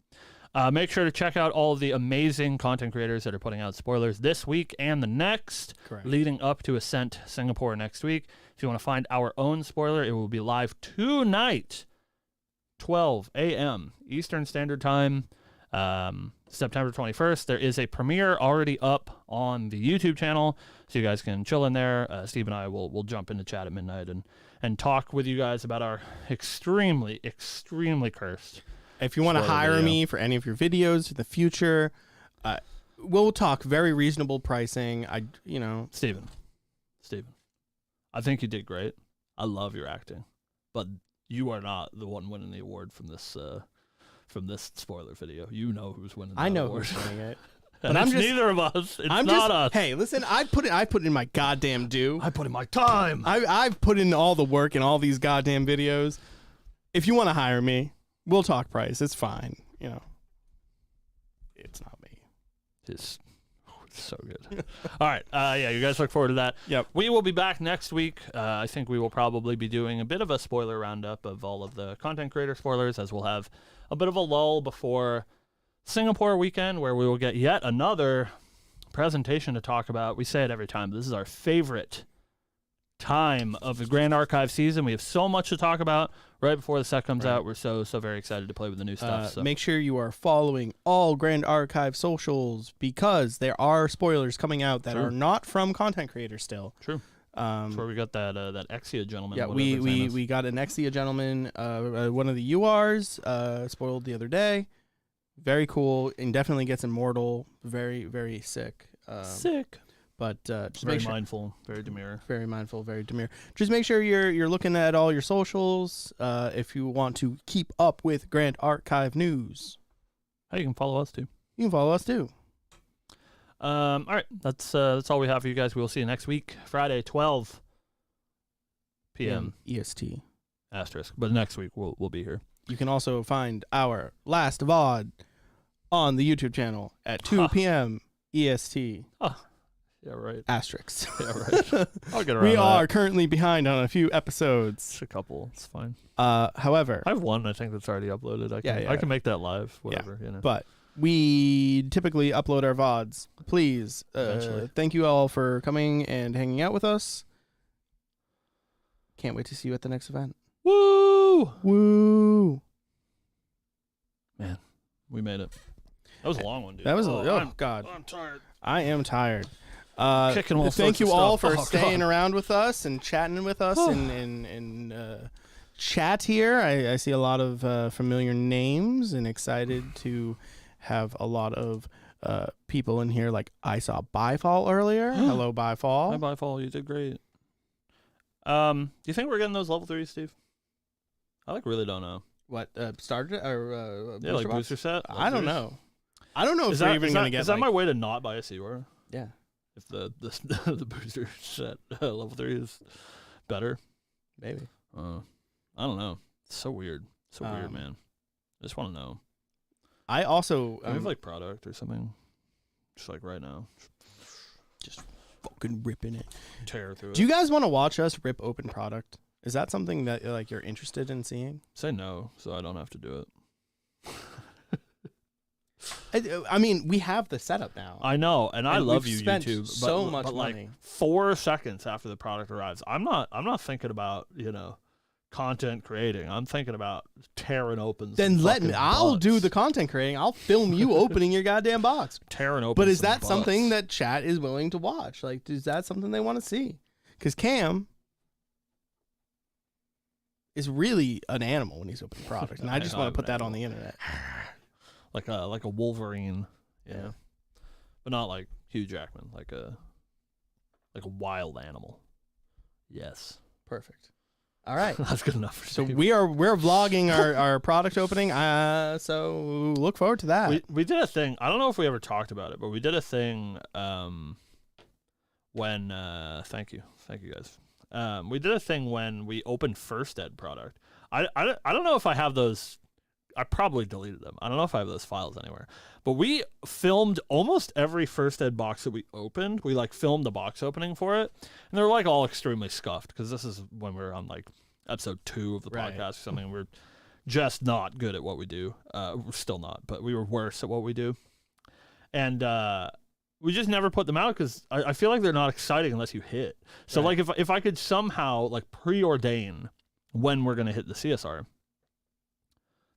Make sure to check out all of the amazing content creators that are putting out spoilers this week and the next, Correct. leading up to Ascent Singapore next week. If you want to find our own spoiler, it will be live tonight, 12 a.m. Eastern Standard Time, September 21st. There is a premiere already up on the YouTube channel, so you guys can chill in there. Steve and I will jump into chat at midnight and talk with you guys about our extremely, extremely cursed. If you want to Spoiler hire video. me for any of your videos in the future, we'll talk very reasonable pricing. Steven, I think you did great. I love your acting, but you are not the one winning the award from this spoiler video. You know who's winning. I know award. who's winning it. And it's neither of us. It's not us. Hey, listen, I put in my goddamn due. I put in my time. I've put in all the work in all these goddamn videos. If you want to hire me, we'll talk price. It's fine. You know, it's not me. It's so good. All right. Yeah, you guys look forward to that. Yep. We will be back next week. I think we will probably be doing a bit of a spoiler roundup of all of the content creator spoilers, as we'll have a bit of a lull before Singapore weekend, where we will get yet another presentation to talk about. We say it every time, but this is our favorite time of the Grand Archive season. We have so much to talk about right before the set comes out. We're so very excited to play with the new stuff. Make sure you are following all Grand Archive socials, because there are spoilers coming out that are not from content creators still. True. That's where we got that Exia gentleman. Yeah, we got an Exia gentleman. One of the URs spoiled the other day. Very cool, and definitely gets immortal. Very, very sick. Sick. But just very mindful, very demure. Very mindful, very demure. Just make sure you're looking at all your socials if you want to keep up with Grand Archive news. Hey, you can follow us too. You can follow us too. All right, that's all we have for you guys. We will see you next week, Friday, 12 p.m. EST. Asterisk. But next week we'll be here. You can also find our last VOD on the YouTube channel at 2 p.m. EST. Oh, yeah, right. Asterisks. Yeah, right. I'll get around We are that. currently behind on a few episodes. Just a couple. It's fine. However, I have one, I think, that's already uploaded. I can make that live, whatever. Yeah, you know. But we typically upload our VODs. Please, thank you all for coming and hanging out with us. Can't wait to see you at the next event. Woo! Woo! Man, we made it. That was a long one, dude. That was God. I'm tired. I am tired. Kicking all thank sorts you of all stuff. for staying around with us and chatting with us in chat here. I see a lot of familiar names and excited to have a lot of people in here. Like I saw Byfall earlier. Hello, Byfall. Hi, Byfall. You did great. Do you think we're getting those level 3s, Steve? I really don't know. What starter or yeah, like booster set? I don't know. I don't know if is we're that, even is gonna that, get. Is that my way to not buy a Seawar? Yeah. If the booster set level 3 is better, maybe. I don't know. It's so weird. So weird, man. I just want to know. I also we have like product or something, just like right now. Just fucking ripping it. Tear through it. Do you guys want to watch us rip open product? Is that something that like you're interested in seeing? Say no, so I don't have to do it. I mean, we have the setup now. I know, and I love you, spent YouTube. So much but money. Like 4 seconds after the product arrives, I'm not thinking about content creating. I'm thinking about tearing open. Then let me. I'll do the content creating. I'll film you opening your goddamn box. Tearing open. But is that something that chat is willing to watch? Like, is that something they want to see? Because Cam is really an animal when he's opening product, and I just want to put that on the internet. Like a Wolverine, yeah, but not like Hugh Jackman, like a wild animal. Yes, perfect. All right, that's good enough for so Steve. we're vlogging our product opening. So look forward to that. We did a thing. I don't know if we ever talked about it, but we did a thing when thank you guys. We did a thing when we opened First Ed product. I don't know if I have those. I probably deleted them. I don't know if I have those files anywhere. But we filmed almost every First Ed box that we opened. We like filmed the box opening for it, and they're like all extremely scuffed because this is when we're on like episode 2 of the podcast or something. We're just not good at what we do. We're still not, but we were worse at what we do, and we just never put them out because I feel like they're not exciting unless you hit. So like if I could somehow like preordain when we're gonna hit the CSR.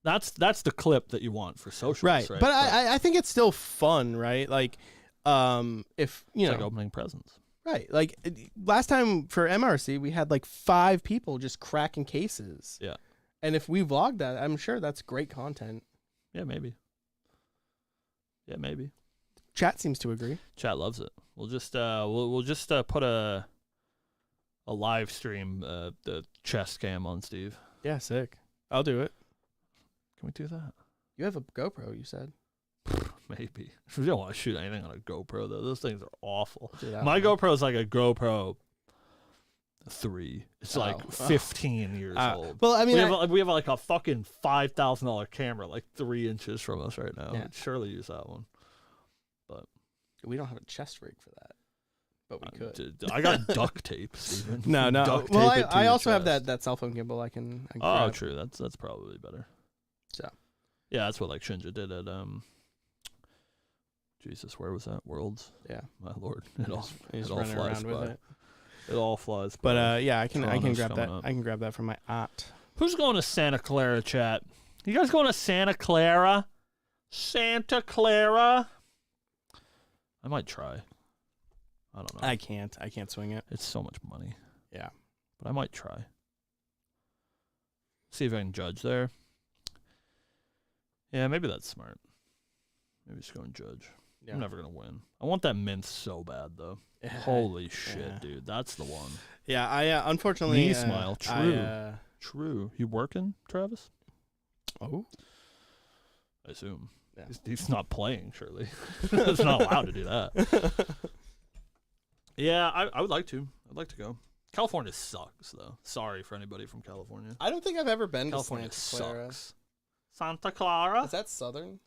That's the clip that you want for socials, right? But I think it's still fun, right? Like, if you know, like opening presents, right? Like last time for MRC, we had like 5 people just cracking cases. Yeah, and if we vlogged that, I'm sure that's great content. Yeah, maybe. Chat seems to agree. Chat loves it. We'll just we'll just put a live stream the chest cam on Steve. Yeah, sick. I'll do it. Can we do that? You have a GoPro, you said. Maybe. You don't want to shoot anything on a GoPro, though. Those things are awful. Dude, My GoPro is like a GoPro 3. It's like Oh. 15 years old. Well, I mean, we have like a fucking $5,000 camera like 3 inches from us right now. Yeah. I'd surely use that one. we don't have a chest rig for that, but we could. I got duct tape, Steven. No. Duct Well, tape it to I your also have chest. that cell phone gimbal I can Oh, grab. true. That's probably better. So. Yeah, that's what like Shinja did at Jesus, where was that? Worlds. Yeah. My lord, it all He's it all running flies around with by. it. It all flies. But by. yeah, I can Toronto's grab that. coming up. I can grab that from my aunt. Who's going to Santa Clara, chat? You guys going to Santa Clara? Santa Clara? I might try. I don't know. I can't swing it. It's so much money. Yeah. But I might try. See if I can judge there. Yeah, maybe that's smart. Maybe just go and judge. Yeah. I'm never going to win. I want that mint so bad, though. Holy shit, dude. That's the one. Yeah, I unfortunately... Knee smile. True. I, True. You working, Travis? oh? I assume. Yeah. He's not playing, surely. He's not allowed to do that. Yeah, I would like to. I'd like to go. California sucks, though. Sorry for anybody from California. I don't think I've ever been California to Santa Clara. sucks. Santa Clara? Is that southern?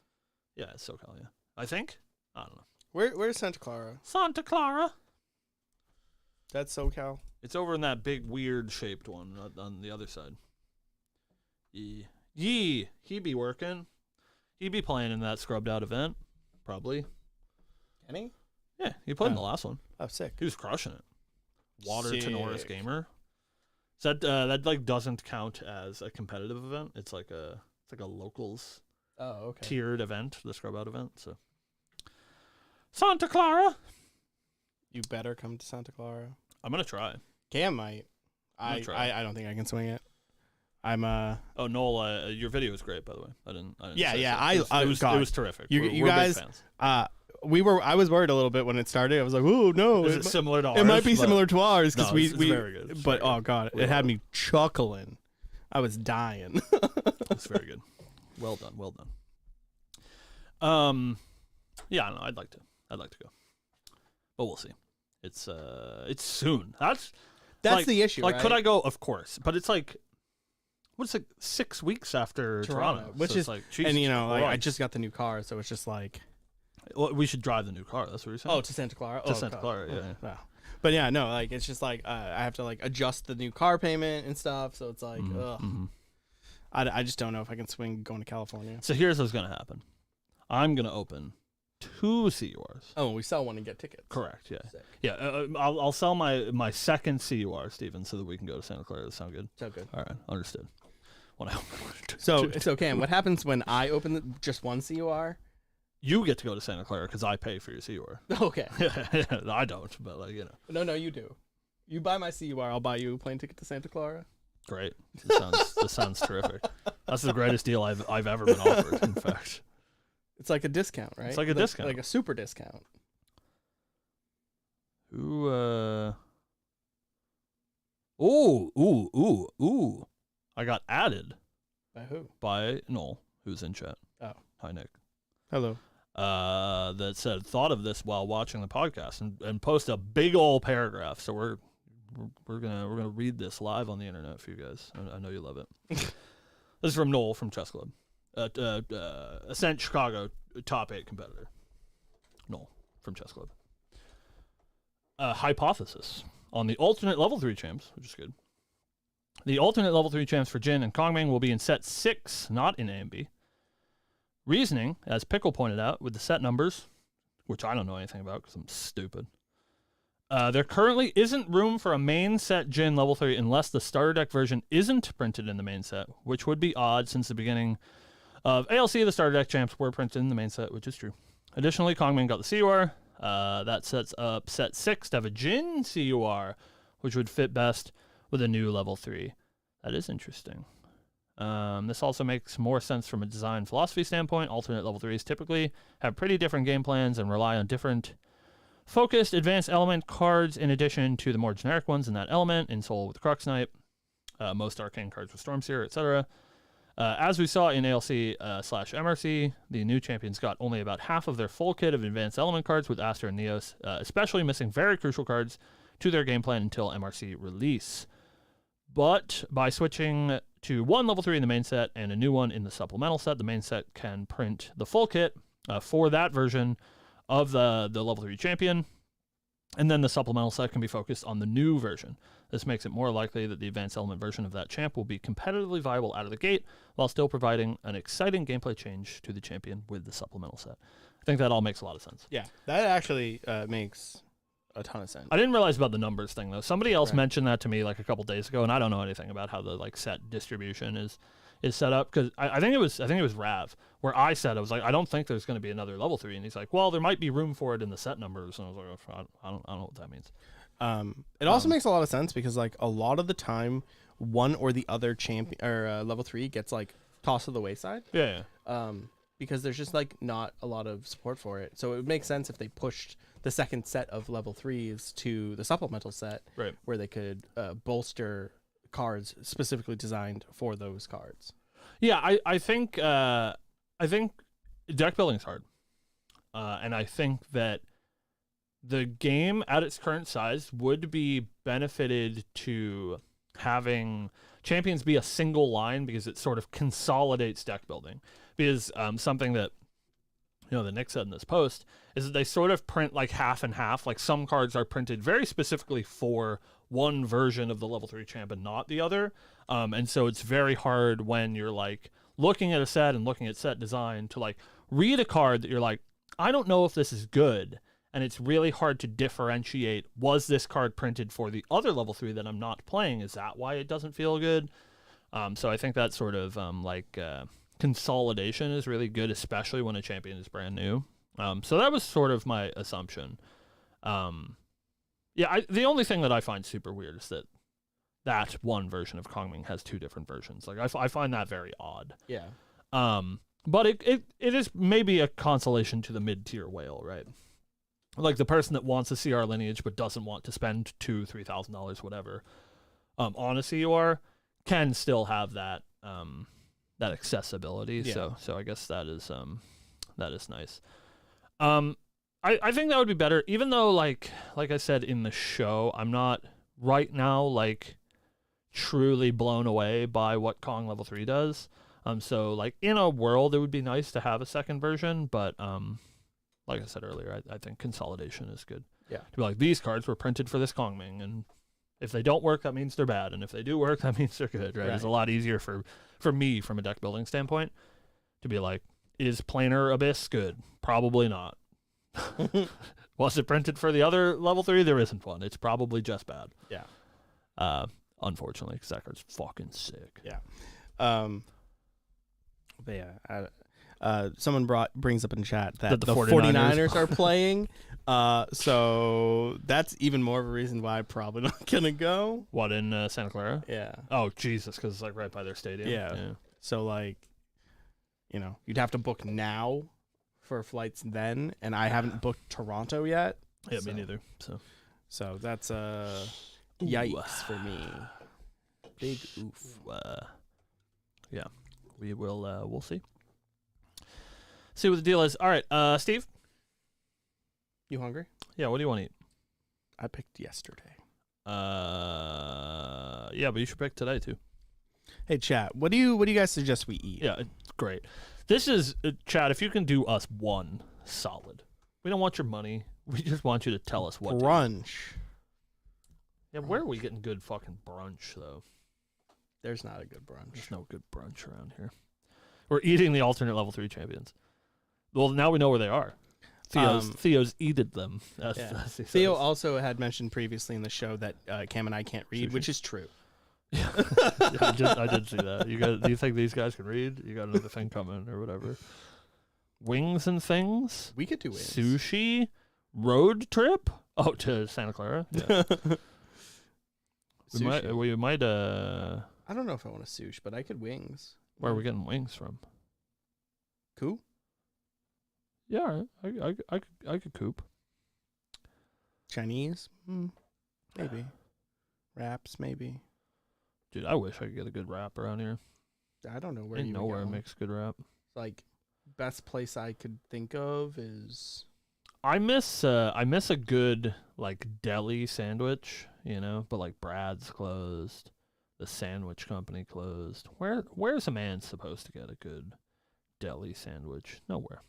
Yeah, it's SoCal, yeah. I think? I don't know. Where's Santa Clara? Santa Clara? That's SoCal? It's over in that big weird shaped one on the other side. He be working. He be playing in that scrubbed out event. Probably. Can he? Yeah, he played in the last one. Oh, sick. He was crushing it. Water Sick. Tenoris Gamer. So that like doesn't count as a competitive event. It's like a locals Oh, okay. tiered event, the scrub out event. So Santa Clara. You better come to Santa Clara. I'm gonna try. Cam might. gonna try. I don't think I can swing it. I'm Oh, Noel, your video was great, by the way. I didn't Yeah, say yeah, so. It was terrific. You We're guys- big fans. I was worried a little bit when it started. I was like, "Oh no, Is it similar to ours? it might be But similar to ours because No, we it's very good. It's but very oh good. god, We it had love me chuckling. I was dying. It's very good. Well done. Well done. Yeah, I don't know. I'd like to go, but we'll see. It's soon. That's like, the issue. Like, right? could I go? Of course, but it's like, what's like 6 weeks after Toronto, which so is it's like, Jesus and you know, like I Christ. just got the new car, so it's just like Well, we should drive the new car. That's what you're saying. oh to Santa Clara, To Santa Clara, yeah. Wow. But yeah, no, like it's just like I have to like adjust the new car payment and stuff, so it's like ugh. I just don't know if I can swing going to California. So here's what's gonna happen. I'm gonna open 2 CURs. Oh, we sell one and get tickets. Correct. Yeah. Sick. Yeah. I'll sell my second CUR, Steven, so that we can go to Santa Clara. Does that sound good? So good. All right. Understood. When I So Cam, what happens when I open just one CUR? you get to go to Santa Clara because I pay for your CUR. Okay. I don't, but like, you know. No, you do. You buy my CUR, I'll buy you a plane ticket to Santa Clara. Great. This sounds terrific. That's the greatest deal I've ever been offered. In fact, It's like a discount, right? It's like a discount. like a super discount. ooh. Ooh. I got added By who? by Noel, who's in chat. Oh. Hi, Nick. Hello. That said, thought of this while watching the podcast and post a big old paragraph. So we're gonna read this live on the internet for you guys. I know you love it. This is from Noel from Chess Club, Ascent Chicago top 8 competitor. Noel from Chess Club. Hypothesis on the alternate level 3 champs, which is good. The alternate level 3 champs for Jin and Kongming will be in set 6, not in A and B. Reasoning, as Pickle pointed out, with the set numbers, which I don't know anything about because I'm stupid. There currently isn't room for a main set Jin level 3 unless the starter deck version isn't printed in the main set, which would be odd since the beginning of ALC. The starter deck champs were printed in the main set, which is true. Additionally, Kongming got the CUR. That sets up set 6 to have a Jin CUR, which would fit best with a new level 3. That is interesting. This also makes more sense from a design philosophy standpoint. Alternate level 3s typically have pretty different game plans and rely on different focused advanced element cards in addition to the more generic ones in that element, in Soul with Crux Knight, most arcane cards with Stormseer, etc. As we saw in ALC slash MRC, the new champions got only about half of their full kit of advanced element cards with Aster and Neos, especially missing very crucial cards to their game plan until MRC release. But by switching to one level 3 in the main set and a new one in the supplemental set, the main set can print the full kit for that version of the level 3 champion, and then the supplemental set can be focused on the new version. This makes it more likely that the advanced element version of that champ will be competitively viable out of the gate, while still providing an exciting gameplay change to the champion with the supplemental set. I think that all makes a lot of sense. Yeah, that actually makes a ton of sense. I didn't realize about the numbers thing, though. Somebody else mentioned that to me like a couple days ago, and I don't know anything about how the like set distribution is set up, because I think it was Rav where I said, I was like, I don't think there's going to be another level 3, and he's like, well, there might be room for it in the set numbers, and I was like, I don't know what that means. It also makes a lot of sense because like a lot of the time, one or the other champion or level 3 gets like tossed to the wayside. Yeah. Because there's just like not a lot of support for it. So it would make sense if they pushed the second set of level 3s to the supplemental set, right, where they could bolster cards specifically designed for those cards. Yeah, I think deck building's hard, and I think that the game at its current size would be benefited to having champions be a single line, because it sort of consolidates deck building. Because something that that Nick said in this post is that they sort of print like half and half. Like some cards are printed very specifically for one version of the level 3 champ and not the other. And so it's very hard when you're like looking at a set and looking at set design to like read a card that you're like, I don't know if this is good. And it's really hard to differentiate, was this card printed for the other level 3 that I'm not playing? Is that why it doesn't feel good? So I think that sort of consolidation is really good, especially when a champion is brand new. So that was sort of my assumption. The only thing that I find super weird is that one version of Kongming has two different versions. Like I find that very odd. Yeah. But it is maybe a consolation to the mid-tier whale, right? Like the person that wants a CR lineage but doesn't want to spend $2,000-$3,000 whatever on a CUR can still have that that accessibility. Yeah. So I guess that is nice. I think that would be better, even though like I said in the show, I'm not right now like truly blown away by what Kong level 3 does. So like in a world it would be nice to have a second version, but like I said earlier, I think consolidation is good. Yeah. To be like, these cards were printed for this Kongming, and if they don't work, that means they're bad, and if they do work, that means they're good, right? It's a lot easier for me from a deck building standpoint to be like, is Planar Abyss good? Probably not. Was it printed for the other level 3? There isn't one. It's probably just bad. Yeah. Unfortunately, because that card's fucking sick. Yeah. But yeah, someone brings up in chat that the 49ers are playing. So that's even more of a reason why I'm probably not going to go. What, in Santa Clara? Yeah. Oh, Jesus, because it's like right by their stadium. Yeah. So like, you'd have to book now for flights then, and I haven't booked Toronto yet. Yeah, me neither. So that's yikes for me. Big oof. Yeah. We will we'll see. See what the deal is. All right, Steve. You hungry? Yeah, what do you want to eat? I picked yesterday. Yeah, but you should pick today too. Hey, chat. What do you guys suggest we eat? Yeah, great. This is chat. If you can do us one solid, we don't want your money. We just want you to tell us what brunch. Yeah, where are we getting good fucking brunch though? There's not a good brunch. There's no good brunch around here. We're eating the alternate level 3 champions. Well, now we know where they are. Theo's eated them. As Theo also had mentioned previously in the show that Cam and I can't read, which is true. Yeah, I did see that. Do you think these guys can read? You got another thing coming or whatever? Wings and things? We could do wings. Sushi? Road trip? Oh, to Santa Clara? Yeah. we might I don't know if I want a sushi, but I could wings. Where are we getting wings from? Coop? Yeah, I could coop. Chinese? Maybe. Wraps, maybe. Dude, I wish I could get a good wrap around here. I don't know where Ain't you would nowhere go. makes good rap. Like, best place I could think of is I miss a good like deli sandwich, you know, but like Brad's closed, the sandwich company closed. Where's a man supposed to get a good deli sandwich? Nowhere.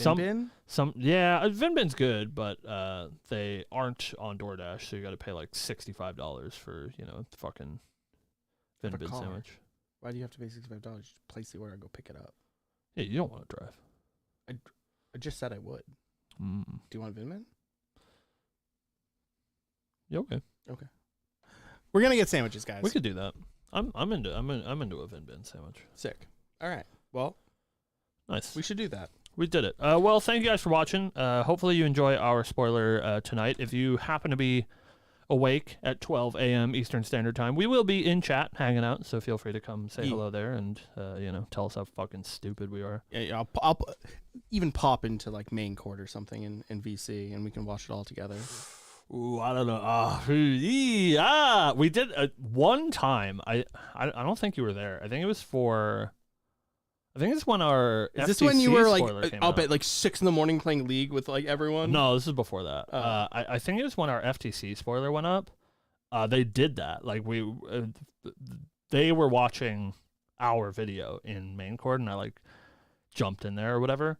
Bin. Vin Bin's good, but they aren't on DoorDash, so you got to pay like $65 for the fucking Vin Bin sandwich. Why do you have to pay $65? Just place the order and go pick it up. Yeah, you don't want to drive. I just said I would. Mm. Do you want Vin Bin? Yeah, okay. We're gonna get sandwiches, guys. We could do that. I'm into a Vin Bin sandwich. Sick. All right. Well, Nice. we should do that. We did it. Well, thank you guys for watching. Hopefully you enjoy our spoiler tonight. If you happen to be awake at 12 a.m. Eastern Standard Time, we will be in chat hanging out, so feel free to come say hello there and tell us how fucking stupid we are. Yeah, I'll even pop into like main court or something in VC, and we can watch it all together. Ooh, I don't know. We did one time. I don't think you were there. I think it's when our Is FTC this when you were like spoiler came up out. at like 6 a.m. playing League with like everyone? No, this is before that. Oh. I think it was when our FTC spoiler went up. They did that. Like they were watching our video in main court, and I like jumped in there or whatever.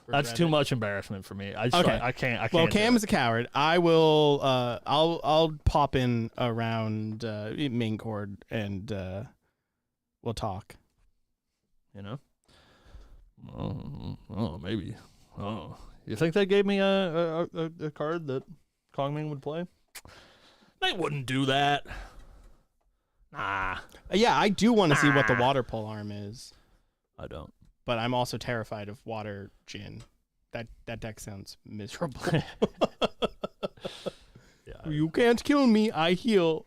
That's too much embarrassment for me. I can't. Well, do Cam it. is a coward. I will. I'll pop in around main court and we'll talk. Oh, maybe. Oh, you think they gave me a card that Kongming would play? They wouldn't do that. Nah, Yeah, I do want to see what the water pole arm is, I don't. but I'm also terrified of water Jin. That deck sounds miserable. Yeah, You can't kill me. I heal.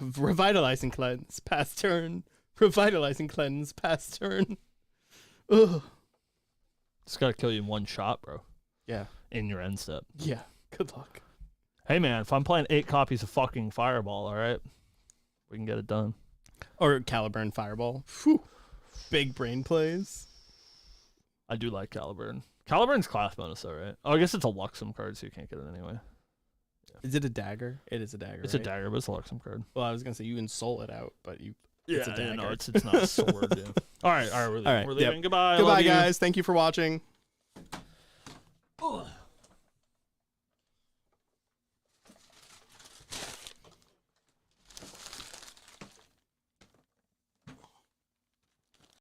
Revitalizing cleanse. Pass turn. Revitalizing cleanse. Pass turn. Ugh. just gotta kill you in one shot, bro. Yeah. In your end step. Yeah. Good luck. Hey, man, if I'm playing 8 copies of fucking Fireball, all right, we can get it done. Or Caliburn Fireball. Whew. Big brain plays. I do like Caliburn. Caliburn's class bonus, though, right? Oh, I guess it's a Luxem card, so you can't get it anyway. Is it a dagger? It is a dagger. It's right? a dagger, but it's a Luxem card. Well, I was gonna say you can soul it out, but you. Yeah, It's a dagger. no, it's not a sword. Yeah. All right, we're leaving. All right, We're leaving. yep. Goodbye. I Goodbye, love you. guys. Thank you for watching.